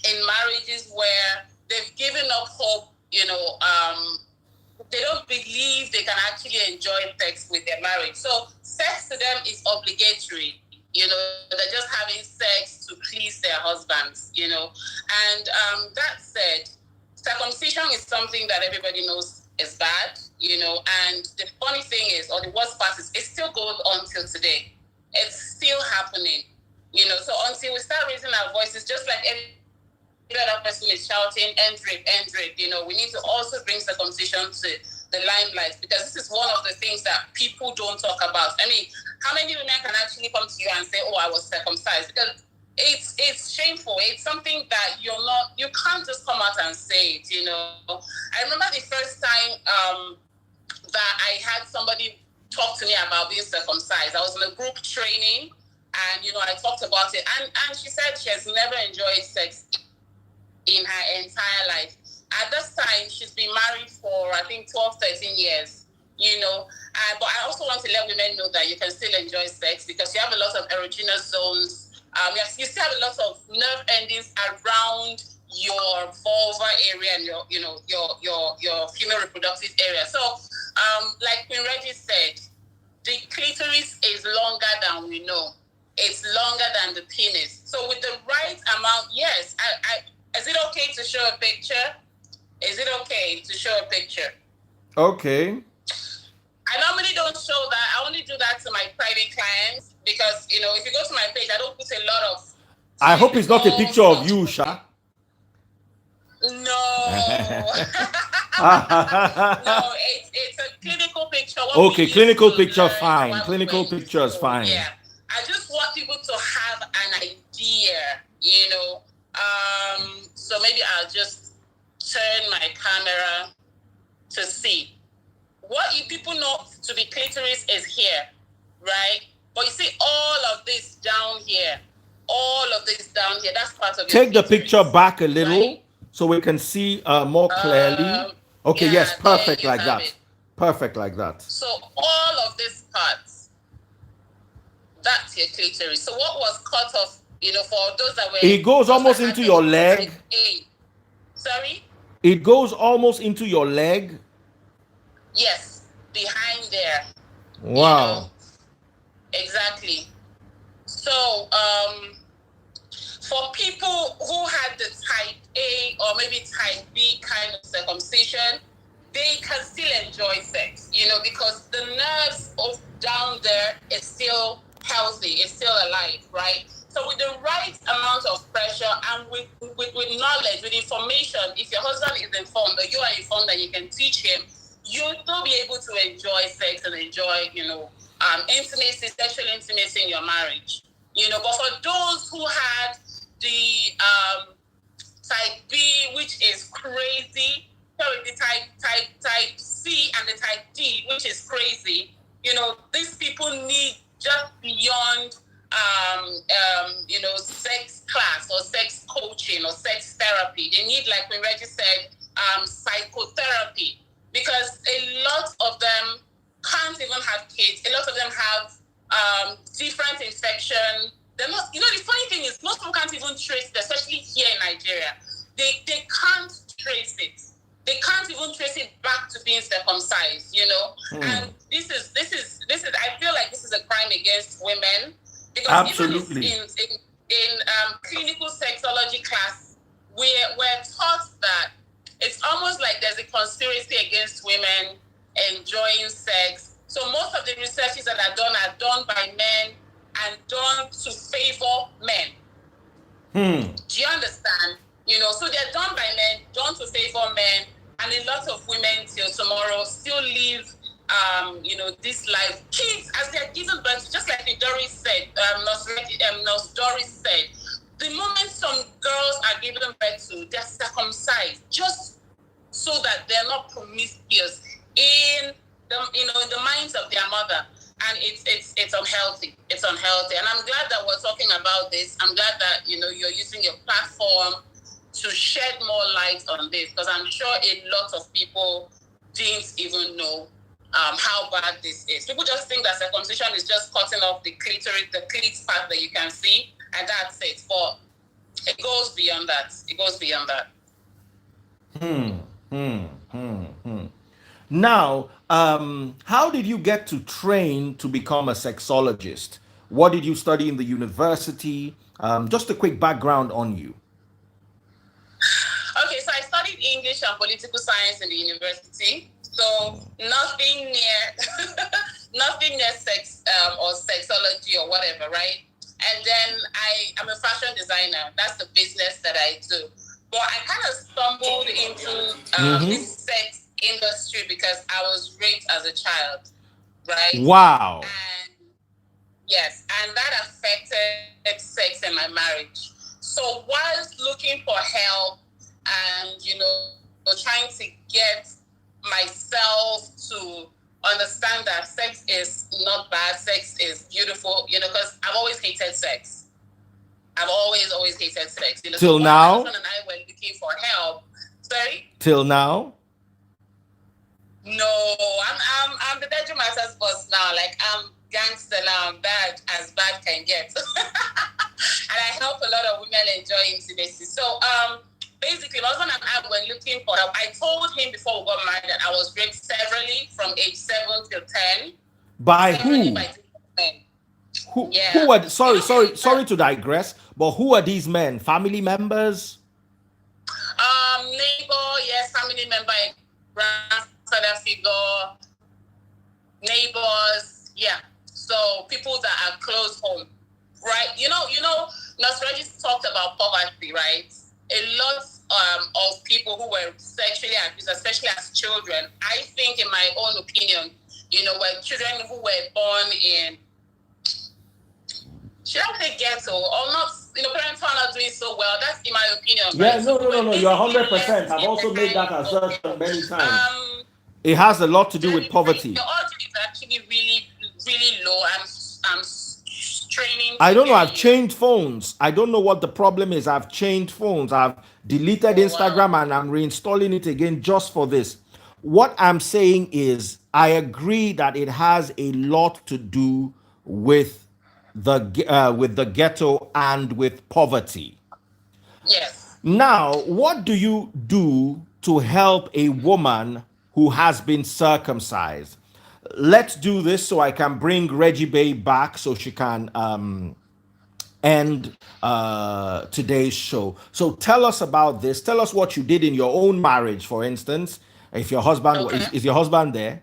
in marriages where they've given up hope, they don't believe they can actually enjoy sex with their marriage. So sex to them is obligatory. They're just having sex to please their husbands, And that said, circumcision is something that everybody knows is bad, And the funny thing is, or the worst part is, it still goes on till today. It's still happening, So until we start raising our voices, just like every other person is shouting, end rape, we need to also bring circumcision to the limelight, because this is one of the things that people don't talk about. I mean, how many women can actually come to you and say, "Oh, I was circumcised"? Because it's shameful. It's something that you can't just come out and say it. I remember the first time that I had somebody talk to me about being circumcised. I was in a group training, and I talked about it, and she said she has never enjoyed sex in her entire life. At this time, she's been married for, I think, 12, 13 years, But I also want to let women know that you can still enjoy sex, because you have a lot of erogenous zones. You still have a lot of nerve endings around your vulva area and your female reproductive area. So, like Queen Reggie said, the clitoris is longer than we know. It's longer than the penis. So with the right amount, yes, is it okay to show a picture? Is it okay to show a picture? Okay. I normally don't show that. I only do that to my private clients, because, if you go to my page, I don't put a lot of... I hope it's not a picture of you, Sha. No. No, it's a clinical picture. Okay, clinical picture, fine. Clinical picture is fine. Yeah. I just want people to have an idea, So maybe I'll just turn my camera to see. What you people know to be clitoris is here, right? But you see all of this down here, that's part of your Take the clitoris, picture back a little, right? so we can see more clearly. Okay, Yeah, yes, perfect there you like have that. it. Perfect like that. So all of this parts, that's your clitoris. So what was cut off, for those that were... It goes almost into your leg. Sorry? It goes almost into your leg. Yes, behind there. Wow. Exactly. So, for people who had the type A or maybe type B kind of circumcision, they can still enjoy sex, because the nerves of down there is still healthy, it's still alive, right? So with the right amount of pressure and with knowledge, with information, if your husband is informed or you are informed and you can teach him, you'll still be able to enjoy sex and enjoy, intimacy, sexual intimacy in your marriage. But for those who had the type B, which is crazy, sorry, the type C and the type D, which is crazy, these people need just beyond sex class or sex coaching or sex therapy. They need, like when Reggie said, psychotherapy, because a lot of them can't even have kids. A lot of them have different infection. They're not, the funny thing is most people can't even trace it, especially here in Nigeria. They can't trace it. They can't even trace it back to being circumcised, And this is I feel like this is a crime against women, because Absolutely. even in clinical sexology class, we're taught that it's almost like there's a conspiracy against women enjoying sex. So most of the researches that are done by men and done to favor men. Do you understand? So they're done by men, done to favor men, and a lot of women till tomorrow still live, this life. Kids, as they're given birth, just like Doris said, Nurse Doris said, the moment some girls are given birth to, they're circumcised, just so that they're not promiscuous in the minds of their mother. And it's unhealthy. It's unhealthy. And I'm glad that we're talking about this. I'm glad that, you're using your platform to shed more light on this, because I'm sure a lot of people didn't even know how bad this is. People just think that circumcision is just cutting off the clitoris, the clit part that you can see, and that's it. But it goes beyond that. It goes beyond that. Now, how did you get to train to become a sexologist? What did you study in the university? Just a quick background on you. Okay, so I studied English and political science in the university. So nothing near sex or sexology or whatever, right? And then I'm a fashion designer. That's the business that I do. But I kind of stumbled into this sex industry because I was raped as a child, right? Wow. And yes, and that affected sex in my marriage. So whilst looking for help and, trying to get myself to understand that sex is not bad, sex is beautiful, because I've always hated sex. I've always hated sex. Till so now? my husband and I were looking for help. Sorry? Till now? No, I'm the bedroom master's boss now. Like, I'm gangster now. I'm bad as bad can get. And I help a lot of women enjoy intimacy. So, basically, my husband and I were looking for help. I told him before we got married that I was raped severally from age 7 till 10. By who? By men. Who are sorry to digress, but who are these men? Family members? Neighbor, yes, family member, grandfather figure, neighbors, yeah. So people that are close home, right? Nurse Regis talked about poverty, right? A lot of people who were sexually abused, especially as children, I think, in my own opinion, were children who were born in, should I say ghetto or not? Parents are not doing so well. That's in my opinion. Yeah, right? no. You're 100%. I've also made that assertion many times. It has a lot to do with poverty. The audio is actually really, really low. I'm straining. I don't know. I've changed phones. I don't know what the problem is. I've changed phones. I've deleted Instagram and I'm reinstalling it again just for this. What I'm saying is, I agree that it has a lot to do with the ghetto and with poverty. Yes. Now, what do you do to help a woman who has been circumcised? Let's do this so I can bring Reggie Bay back so she can end today's show. So tell us about this. Tell us what you did in your own marriage, for instance. If your husband is your husband there?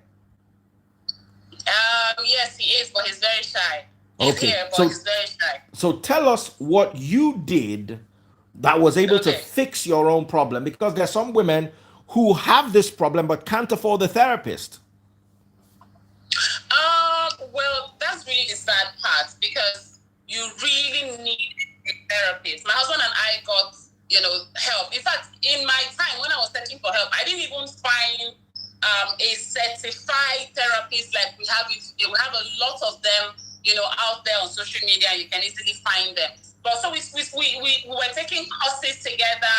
Yes, he is, but he's very shy. Okay, here, but he's very shy. So tell us what you did that was able to fix your own problem, because there's some women who have this problem but can't afford the therapist. Well, that's really the sad part, because you really need a therapist. My husband and I got, help. In fact, in my time when I was searching for help, I didn't even find a certified therapist like we have it. We have a lot of them out there on social media. You can easily find them. But so we were taking courses together,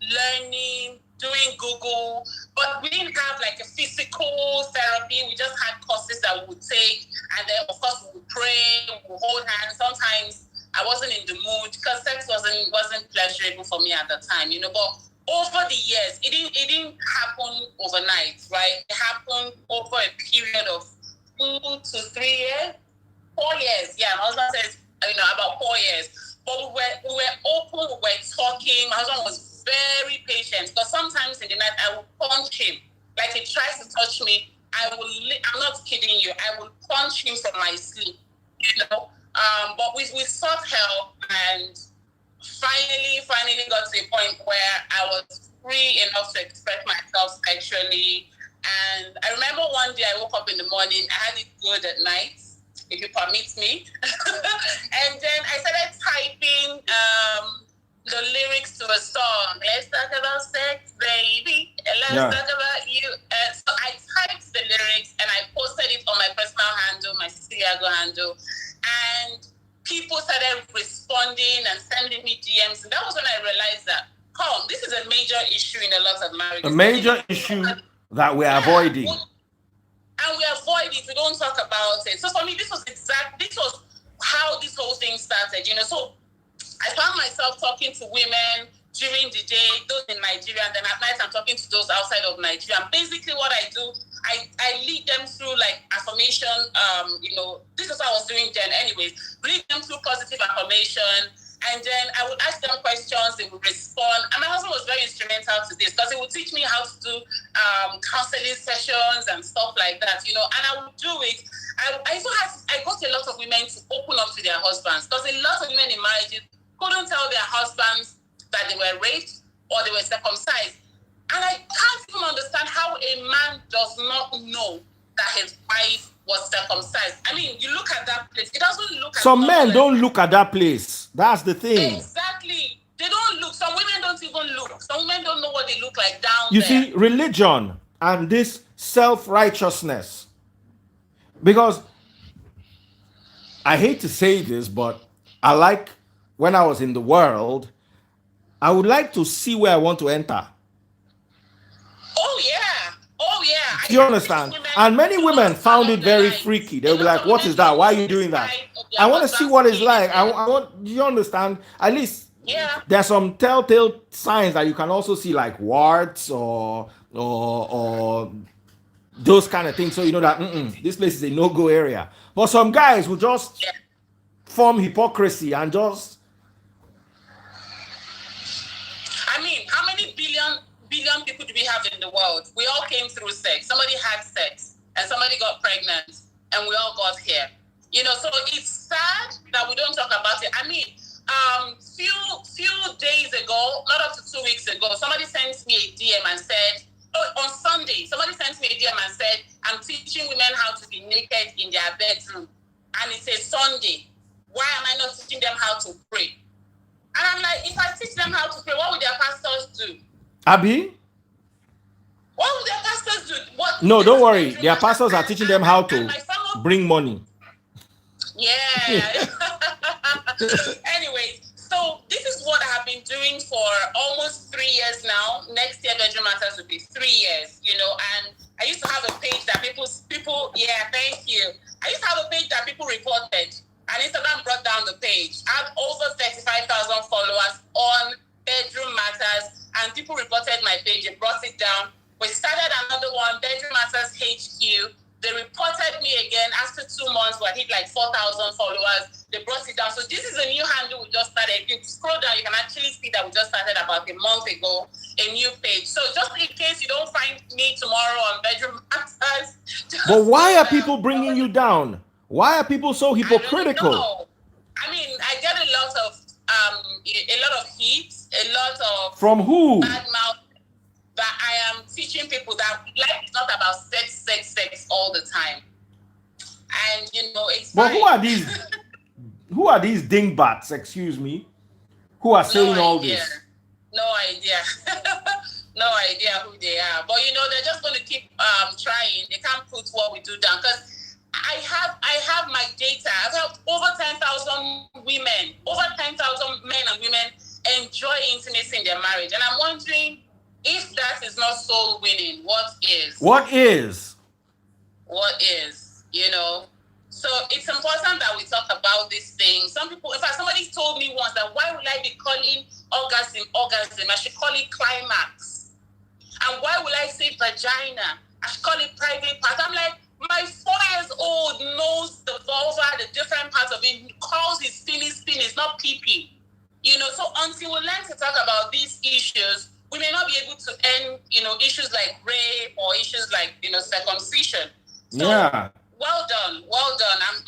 learning, doing Google, but we didn't have like a physical therapy. We just had courses that we would take, and then of course we would pray, we would hold hands. Sometimes I wasn't in the mood because sex wasn't pleasurable for me at the time, But over the years, it didn't happen overnight, right? It happened over a period of 2 to 3 years, 4 years. Yeah, my husband says, about 4 years. But we were open, we were talking. My husband was very patient because sometimes in the night I would punch him. Like he tries to touch me, I'm not kidding you, I will punch him from my sleep, But we sought help and finally got to a point where I was free enough to express myself sexually. And I remember one day I woke up in the morning, I had it good at night, if you permit me. And then I started typing the lyrics to a song. Let's talk about sex, baby. Let's talk about you. And so I typed the lyrics and I posted it on my personal handle, my Siciliago handle. And people started responding and sending me DMs. And that was when I realized that, this is a major issue in a lot of marriages. A major issue that we're avoiding. And we avoid it. We don't talk about it. So for me, this was how this whole thing started, So I found myself talking to women during the day, those in Nigeria, and then at night I'm talking to those outside of Nigeria. And basically what I do, I lead them through like affirmation, this is what I was doing then anyways, lead them through positive affirmation. And then I would ask them questions, they would respond. And my husband was very instrumental to this because he would teach me how to do counseling sessions and stuff like that, And I would do it. I got a lot of women to open up to their husbands because a lot of women in marriages couldn't tell their husbands that they were raped or they were circumcised. And I can't even understand how a man does not know that his wife was circumcised. I mean, you look at that place, it doesn't look Some men don't look at that place. That's the thing. Exactly. They don't look. Some women don't even look. Some women don't know what they look like down You there. see, religion and this self-righteousness. Because I hate to say this, but I like when I was in the world, I would like to see where I want to enter. Oh, yeah. Do you understand? And many women found it very freaky. They'll be like, what is that? Why are you doing that? I want to see what it's like. I want, do you understand? At least there's some telltale signs that you can also see, like warts or those kind of things. So you know that this place is a no-go area. But some guys will just form hypocrisy and just... I mean, how many billion people do we have in the world? We all came through sex. Somebody had sex and somebody got pregnant and we all got here. So it's sad that we don't talk about it. I mean, few days ago, not up to 2 weeks ago, somebody sent me a DM and said, on Sunday, somebody sent me a DM and said, I'm teaching women how to be naked in their bedroom. And it's a Sunday. Why am I not teaching them how to pray? And I'm like, if I teach them how to pray, what would their pastors do? Abby? What would their pastors do? No, don't worry. Their pastors are teaching them how to bring money. Yeah. Anyways, so this is what I have been doing for almost 3 years now. Next year, Bedroom Matters will be 3 years, and I used to have a page that people, thank you. I used to have a page that people reported, and Instagram brought down the page. I have over 35,000 followers on Bedroom Matters, and people reported my page. They brought it down. We started another one, Bedroom Matters HQ. They reported me again after 2 months. We hit like 4,000 followers. They brought it down. So this is a new handle we just started. If you scroll down, you can actually see that we just started about a month ago, a new page. So just in case you don't find me tomorrow on Bedroom Matters. But why are people bringing you down? Why are people so hypocritical? I mean, I get a lot of heat, a lot of from who? Bad mouth. That I am teaching people that life is not about sex all the time. And it's But fine. who are these? Who are these dingbats? Excuse me. Who are saying all this? No idea. No idea who they are. But they're just going to keep trying. They can't put what we do down because I have my data. I've helped over 10,000 women, over 10,000 men and women enjoy intimacy in their marriage. And I'm wondering if that is not soul winning, what is? What is? What is? You know? So it's important that we talk about these things. Some people, in fact, somebody told me once that why would I be calling orgasm? I should call it climax. And why will I say vagina? I should call it private part. I'm like, my 4 years old knows the vulva, the different parts of it, calls it penis, not pee. You know, so until we learn to talk about these issues, we may not be able to end, issues like rape or issues like, circumcision. So, Yeah. Well done.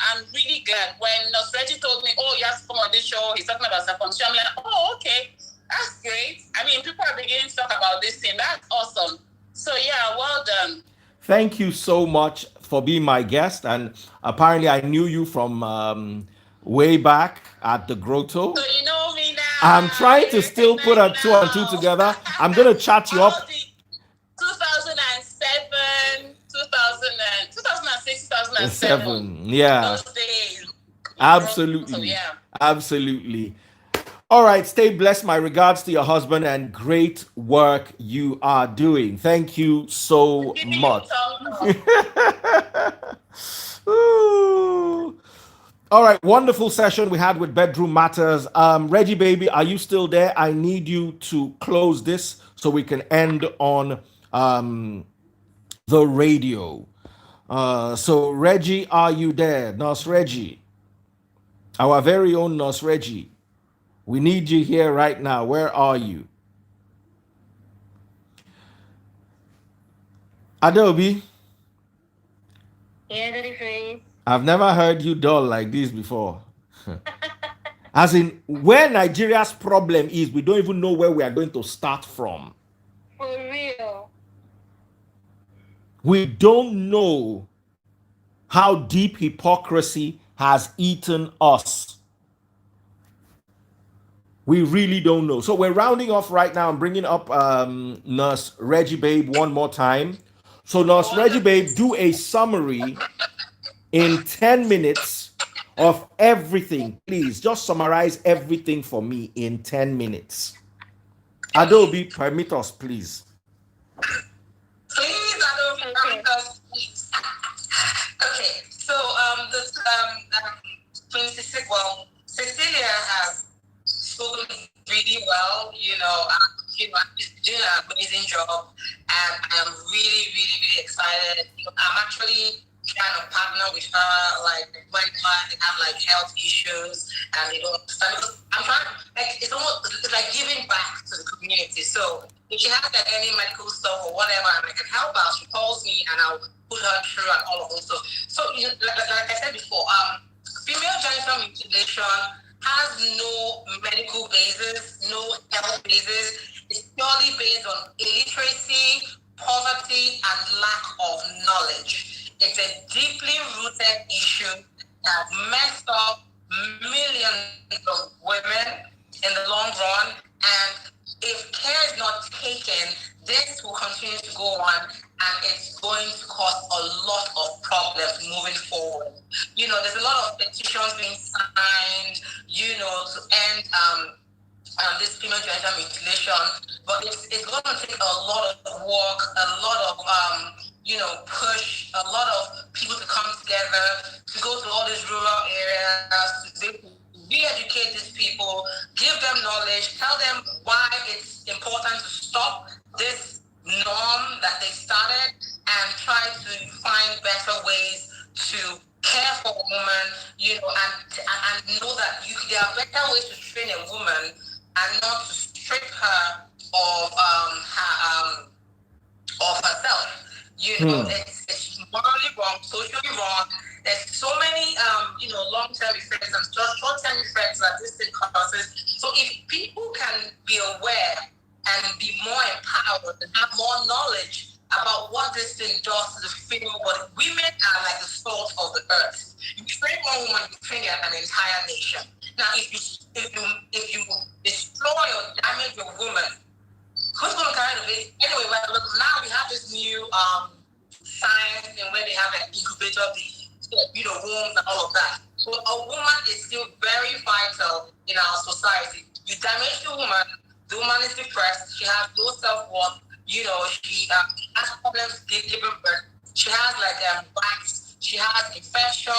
I'm really glad. When Nurse Reggie told me, oh, you have to come on this show, he's talking about circumcision, I'm like, oh, okay, that's great. I mean, people are beginning to talk about this thing. That's awesome. So, yeah, well done. Thank you so much for being my guest. And apparently, I knew you from way back at the Grotto. So you know me now. I'm trying to still put a two and two together. I'm going to chat you up. 2007, 2006, 2007. Yeah. Those days. Absolutely. So, yeah. Absolutely. All right. Stay blessed. My regards to your husband and great work you are doing. Thank you so much. Ooh. All right. Wonderful session we had with Bedroom Matters. Reggie, baby, are you still there? I need you to close this so we can end on the radio. So, Reggie, are you there? Nurse Reggie. Our very own Nurse Reggie. We need you here right now. Where are you? Adobe. Yeah, Daddy Freeze. I've never heard you dull like this before. As in, where Nigeria's problem is, we don't even know where we are going to start from. For real. We don't know how deep hypocrisy has eaten us. We really don't know. So we're rounding off right now. I'm bringing up Nurse Reggie Babe one more time. So Nurse Reggie Babe, do a summary in 10 minutes of everything. Please, just summarize everything for me in 10 minutes. Adobe, permit us, please. Please, Adobe, permit us, please. Okay, so Cecilia has spoken really well, she's doing an amazing job, and I'm really, really, really excited. I'm actually trying to partner with her, like when they have like health issues and they don't understand. I'm trying, it's like giving back to the community. So if she has like any medical stuff or whatever, and I can help her, she calls me and I'll put her through and all of those stuff. So like I said before, female genital mutilation has no medical basis, no health basis. It's purely based on illiteracy, poverty, and lack of knowledge. It's a deeply rooted issue that messed up millions of women in the long run. And if care is not taken, this will continue to go on, and it's going to cause a lot of problems moving forward. There's a lot of petitions being signed, to end this female genital mutilation, but it's going to take a lot of work, a lot of push, a lot of people to come together, to go to all these rural areas, to re-educate these people, give them knowledge, tell them why it's important to stop this norm that they started, and try to find better ways to care for a woman, and know that there are better ways to train a woman and not to strip her of herself. It's morally wrong, socially wrong. There's so many long-term effects and short-term effects that this thing causes. So if people can be aware and be more empowered and have more knowledge about what this thing does to the female body, women are like the salt of the earth. You train one woman, you train an entire nation. Now, if you destroy or damage your woman, who's going to carry the baby? Anyway, now we have this new science and where they have an incubator baby. wombs and all of that. So a woman is still very vital in our society. You damage the woman is depressed, she has no self-worth, she has problems giving birth, she has like bites, she has infection,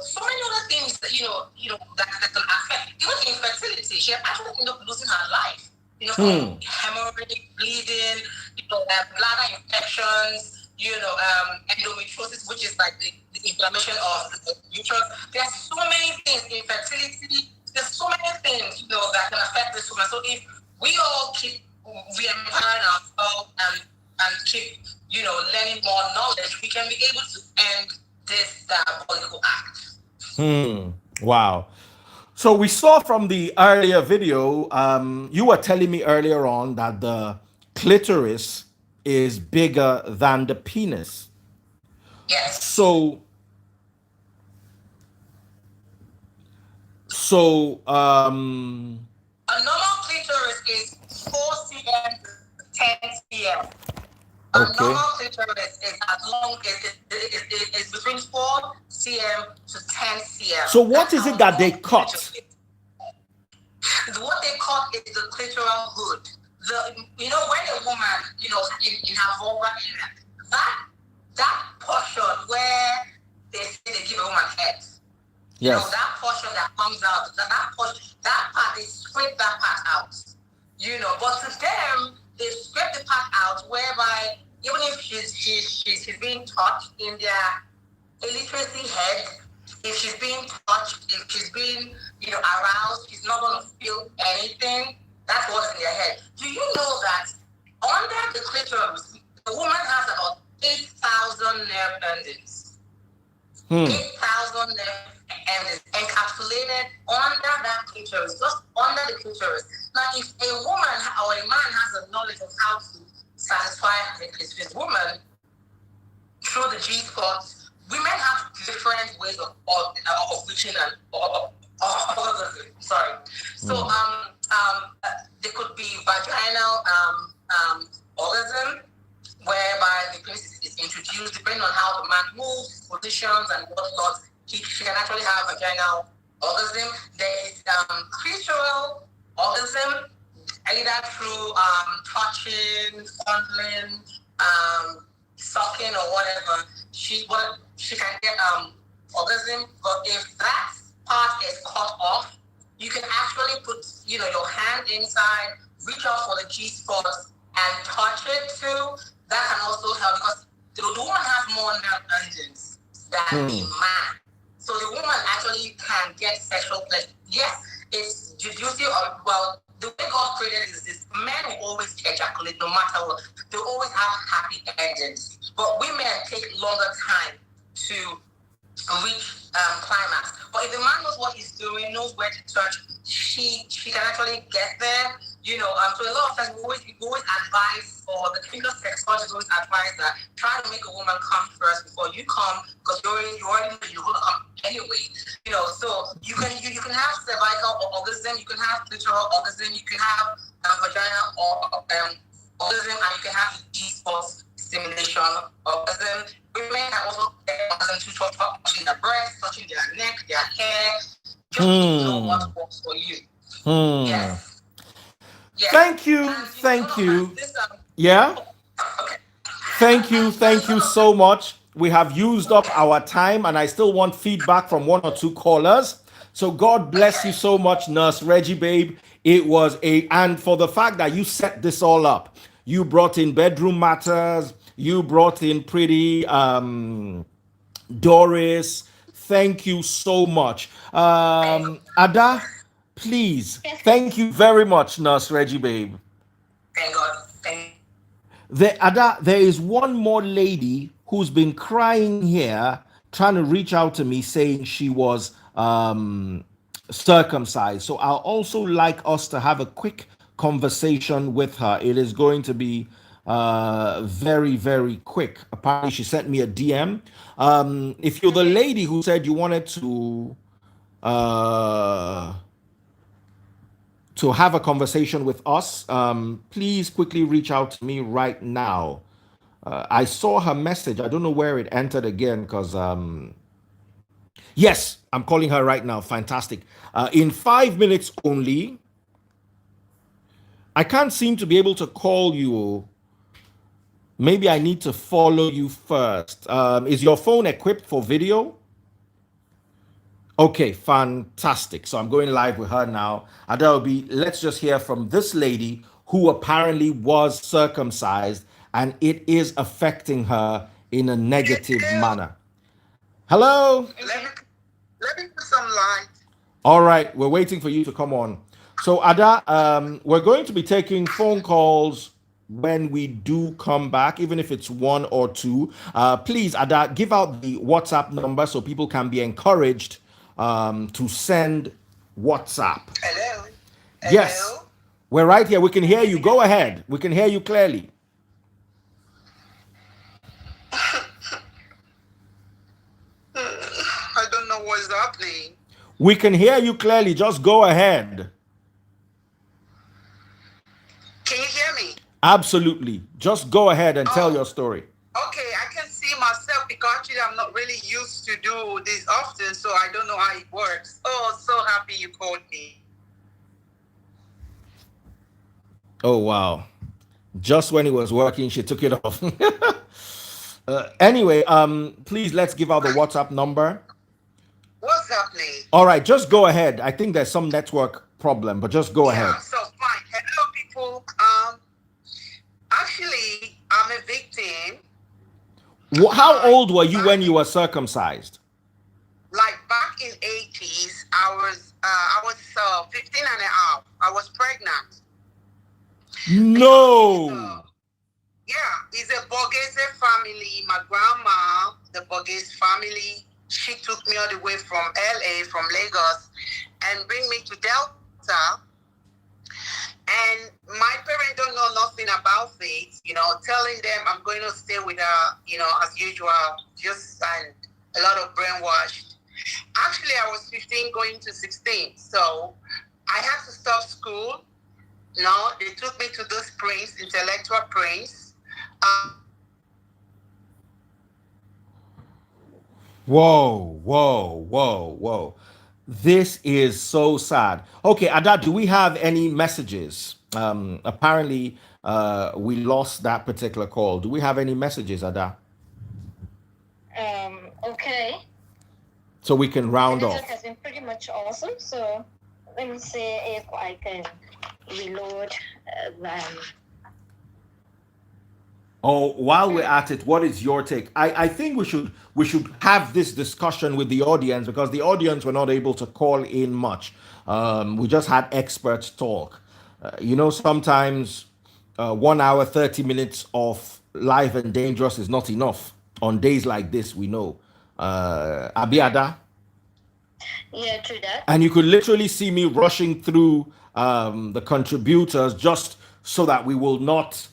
so many other things that that can affect even infertility. She actually ended up losing her life. From hemorrhage, bleeding, bladder infections, endometriosis, which is like the inflammation of the uterus. There's so many things, infertility. There's so many things, that can affect this woman. So if we all keep re-empowering ourselves and keep, learning more knowledge, we can be able to end this diabolical act. Wow. So we saw from the earlier video, you were telling me earlier on that the clitoris is bigger than the penis. Yes. So a normal clitoris is 4 cm to 10 cm. A okay. normal clitoris is as long is between 4 cm to 10 cm. So what is it that they cut? What they cut is the clitoral hood. When a woman, in her vulva area, that portion where they say they give a woman head. Yes. That portion that comes out, that part, they scrape that part out. But to them, they scrape the part out whereby even if she's being touched in their illiteracy head, if she's being touched, if she's being, aroused, she's not going to feel anything. That's what's in their head. Do you know that under the clitoris, the woman has about 8,000 nerve endings? 8,000 nerve endings encapsulated under that clitoris, just under the clitoris. Now, if a woman or a man has a knowledge of how to satisfy his woman through the G-spot, women have different ways of reaching and sorry. So there could be vaginal orgasm, whereby the penis is introduced depending on how the man moves, positions, and whatnot. She can actually have vaginal orgasm. There is clitoral orgasm, either through touching, fondling, sucking, or whatever. She can get orgasm, but if that part is cut off, you can actually put your hand inside, reach out for the G-spot and touch it too. That can also help because the woman has more nerve endings than the man. So the woman actually can get sexual pleasure. Yes, it's judicial. The way God created is this: men will always ejaculate no matter what. They always have happy endings. But women take longer time to reach climax. But if the man knows what he's doing, knows where to touch, she can actually get there. So a lot of times we always advise, or the clinical sexologist always advise that try to make a woman come first before you come, because you already know you're going to come anyway. So you can have cervical orgasm, you can have clitoral orgasm, you can have vaginal orgasm, and you can have G-spot stimulation orgasm. Women can also get orgasm to touching their breasts, touching their neck, their hair, just know what works for you. Yes. Yes. Thank you. Yeah. Okay. Thank you so much. We have used up our time, and I still want feedback from 1 or 2 callers. So God bless you so much, Nurse Reggie, babe. It was and for the fact that you set this all up. You brought in bedroom matters. You brought in pretty Doris. Thank you so much. Ada, please. Thank you very much, Nurse Reggie, babe. Thank God. There is one more lady who's been crying here, trying to reach out to me, saying she was circumcised. So I'll also like us to have a quick conversation with her. It is going to be very, very quick. Apparently, she sent me a DM. If you're the lady who said you wanted to have a conversation with us, please quickly reach out to me right now. I saw her message. I don't know where it entered again because Yes, I'm calling her right now. Fantastic. In 5 minutes only. I can't seem to be able to call you. Maybe I need to follow you first. Is your phone equipped for video? Okay, fantastic. So I'm going live with her now. Adelby, let's just hear from this lady who apparently was circumcised and it is affecting her in a negative manner. Hello? Let me put some light. All right, we're waiting for you to come on. So, Ada, we're going to be taking phone calls when we do come back, even if it's one or two. Please, Ada, give out the WhatsApp number so people can be encouraged to send WhatsApp. Hello? Yes, we're right here. We can hear you. Go ahead. We can hear you clearly. I don't know what's happening. We can hear you clearly. Just go ahead. Can you hear me? Absolutely. Just go ahead and tell your story. Okay, I can see myself because actually I'm not really used to do this often, so I don't know how it works. Oh, so happy you called me. Oh, wow. Just when it was working, she took it off. Anyway, please let's give out the WhatsApp number. What's happening? All right, just go ahead. I think there's some network problem, but just go ahead. So fine. Hello, people. Actually, I'm a victim. How old were you when you were circumcised? Like back in 80s, I was 15 and a half. I was pregnant. No. Yeah, it's a Borghese family. My grandma, the Borghese family, she took me all the way from LA, from Lagos, and bring me to Delta. And my parents don't know nothing about it, telling them I'm going to stay with her, as usual, just and a lot of brainwashed. Actually, I was 15 going to 16, so I had to stop school. They took me to this prince, intellectual prince. Whoa. This is so sad. Okay, Ada, do we have any messages? Apparently, we lost that particular call. Do we have any messages, Ada? Okay. So we can round The off. network has been pretty much awesome. So let me see if I can reload them. Oh, while we're at it, what is your take? I think we should have this discussion with the audience because the audience were not able to call in much. We just had experts talk. Sometimes 1 hour 30 minutes of live and dangerous is not enough on days like this. We know, Abiada. Yeah, true that. And you could literally see me rushing through the contributors just so that we will not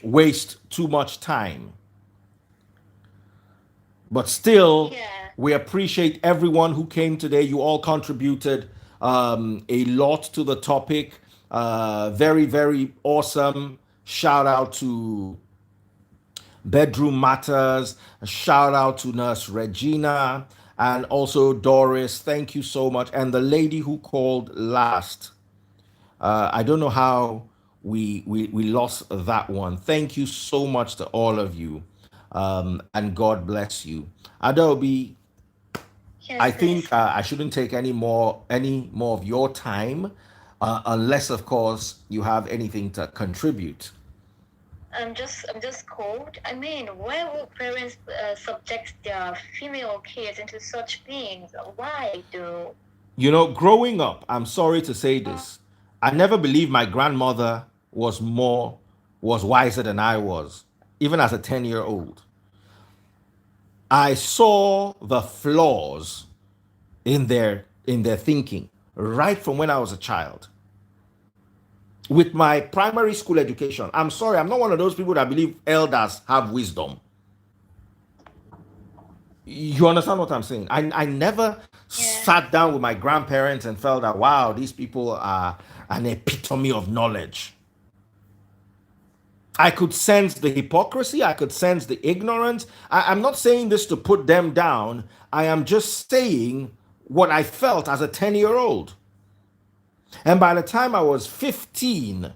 waste too much time. But still, we appreciate everyone who came today. You all contributed a lot to the topic. Very, very awesome. Shout out to Bedroom Matters. A shout out to Nurse Regina and also Doris. Thank you so much. And the lady who called last. I don't know how we lost that one. Thank you so much to all of you. And God bless you. Adobe, Yes, I think I shouldn't take any more of your time, unless of course you have anything to contribute. I'm just cold. I mean, why would parents subject their female kids into such things? Why do? Growing up, I'm sorry to say this, I never believed my grandmother was wiser than I was, even as a 10-year-old. I saw the flaws in their thinking right from when I was a child. With my primary school education, I'm sorry, I'm not one of those people that believe elders have wisdom. You understand what I'm saying? I never sat down with my grandparents and felt that, wow, these people are an epitome of knowledge. I could sense the hypocrisy. I could sense the ignorance. I'm not saying this to put them down. I am just saying what I felt as a 10-year-old. And by the time I was 15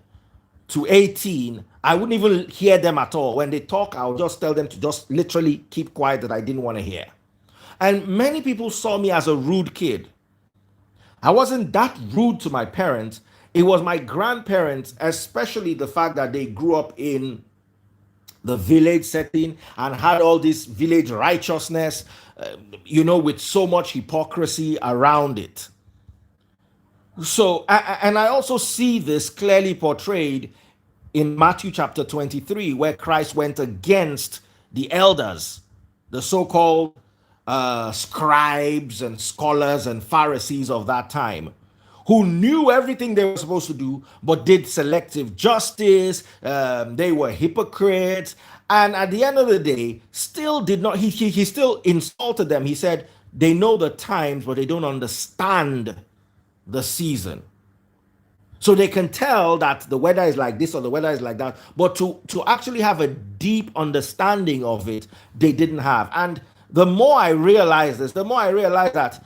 to 18, I wouldn't even hear them at all. When they talk, I'll just tell them to just literally keep quiet, that I didn't want to hear. And many people saw me as a rude kid. I wasn't that rude to my parents. It was my grandparents, especially the fact that they grew up in the village setting and had all this village righteousness, with so much hypocrisy around it. So, and I also see this clearly portrayed in Matthew chapter 23, where Christ went against the elders, the so called scribes and scholars and Pharisees of that time, who knew everything they were supposed to do, but did selective justice. They were hypocrites. And at the end of the day, still did not, he still insulted them. He said, they know the times, but they don't understand the season. So they can tell that the weather is like this or the weather is like that, but to actually have a deep understanding of it, they didn't have. And the more I realize this, the more I realize that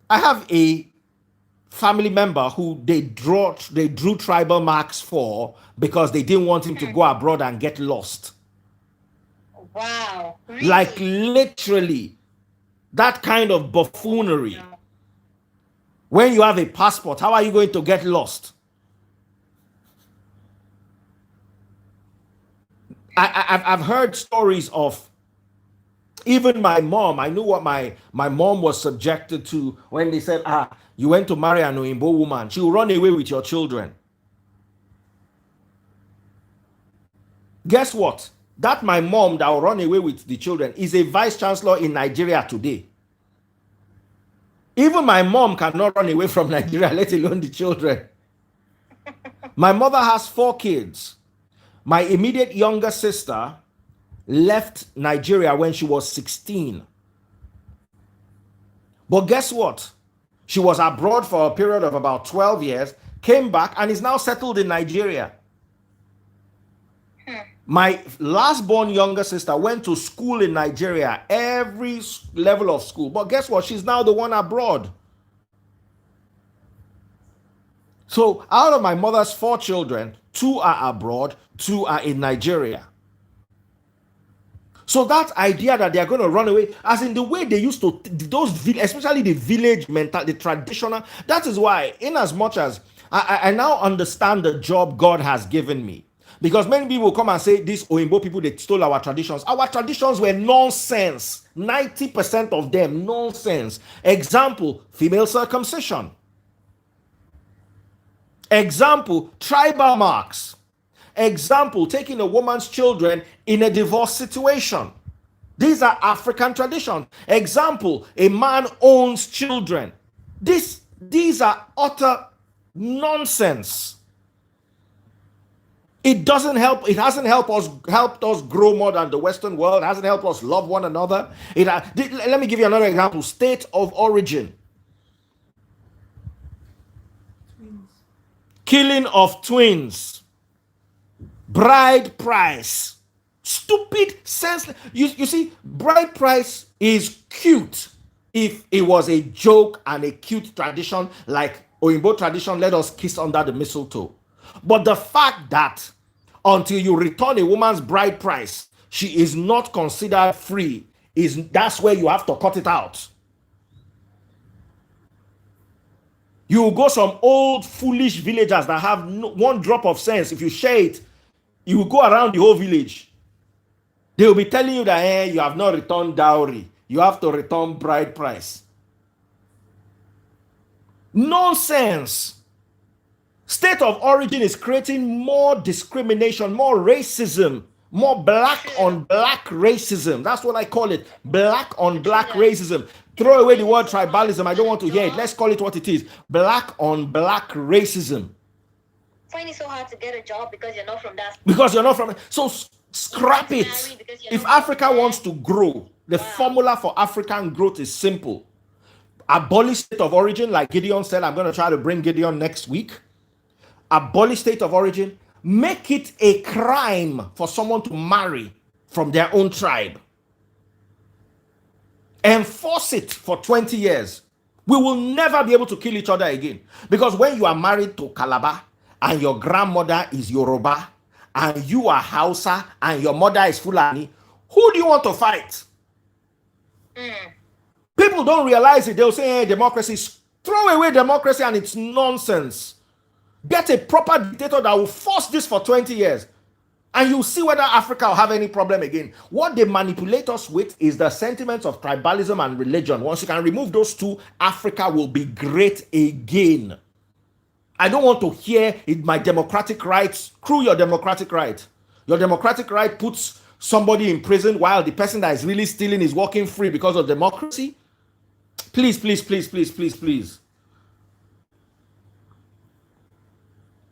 I have a family member who they drew tribal marks for because they didn't want him to go abroad and get lost. Wow. Really? Like literally, that kind of buffoonery. When you have a passport, how are you going to get lost? I've heard stories of even my mom. I knew what my mom was subjected to when they said, you went to marry an Oyinbo woman. She will run away with your children. Guess what? That my mom that will run away with the children is a vice chancellor in Nigeria today. Even my mom cannot run away from Nigeria, let alone the children. My mother has 4 kids. My immediate younger sister left Nigeria when she was 16. But guess what? She was abroad for a period of about 12 years, came back, and is now settled in Nigeria. My last born younger sister went to school in Nigeria, every level of school. But guess what? She's now the one abroad. So out of my mother's 4 children, 2 are abroad, 2 are in Nigeria. So that idea that they are going to run away, as in the way they used to, those, especially the village mental, the traditional, that is why, in as much as I now understand the job God has given me. Because many people come and say, these Oyinbo people, they stole our traditions. Our traditions were nonsense. 90% of them, nonsense. Example, female circumcision. Example, tribal marks. Example, taking a woman's children in a divorce situation. These are African traditions. Example, a man owns children. These are utter nonsense. It doesn't help. It hasn't helped us grow more than the Western world. It hasn't helped us love one another. Let me give you another example. State of origin. Twins. Killing of twins. Bride price. Stupid, senseless. You see, bride price is cute if it was a joke and a cute tradition like Oyinbo tradition, let us kiss under the mistletoe. But the fact that until you return a woman's bride price, she is not considered free, that's where you have to cut it out. You will go some old foolish villagers that have one drop of sense. If you share it, you will go around the whole village. They will be telling you that you have not returned dowry. You have to return bride price. Nonsense. State of origin is creating more discrimination, more racism, more black on black racism. That's what I call it. Black on black racism. Throw away the word tribalism. I don't want to hear it. Let's call it what it is. Black on black racism. Find it so hard to get a job because you're not from that. Because you're not from. So scrap it. If Africa wants to grow, the formula for African growth is simple. Abolish state of origin, like Gideon said. I'm going to try to bring Gideon next week. Abolish state of origin, make it a crime for someone to marry from their own tribe. Enforce it for 20 years. We will never be able to kill each other again. Because when you are married to Calabar and your grandmother is Yoruba and you are Hausa and your mother is Fulani, who do you want to fight? People don't realize it. They'll say, hey, democracy. Throw away democracy and it's nonsense. Get a proper dictator that will force this for 20 years. And you'll see whether Africa will have any problem again. What they manipulate us with is the sentiments of tribalism and religion. Once you can remove those two, Africa will be great again. I don't want to hear my democratic rights. Screw your democratic right. Your democratic right puts somebody in prison while the person that is really stealing is walking free because of democracy. Please, please, please, please, please, please.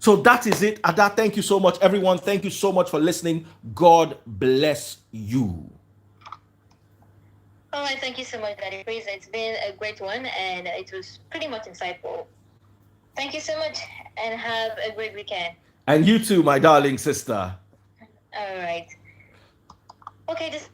So that is it. Ada, thank you so much. Everyone, thank you so much for listening. God bless you. All right, thank you so much, Daddy Praise. It's been a great one, and it was pretty much insightful. Thank you so much, and have a great weekend. And you too, my darling sister. All right. Okay, this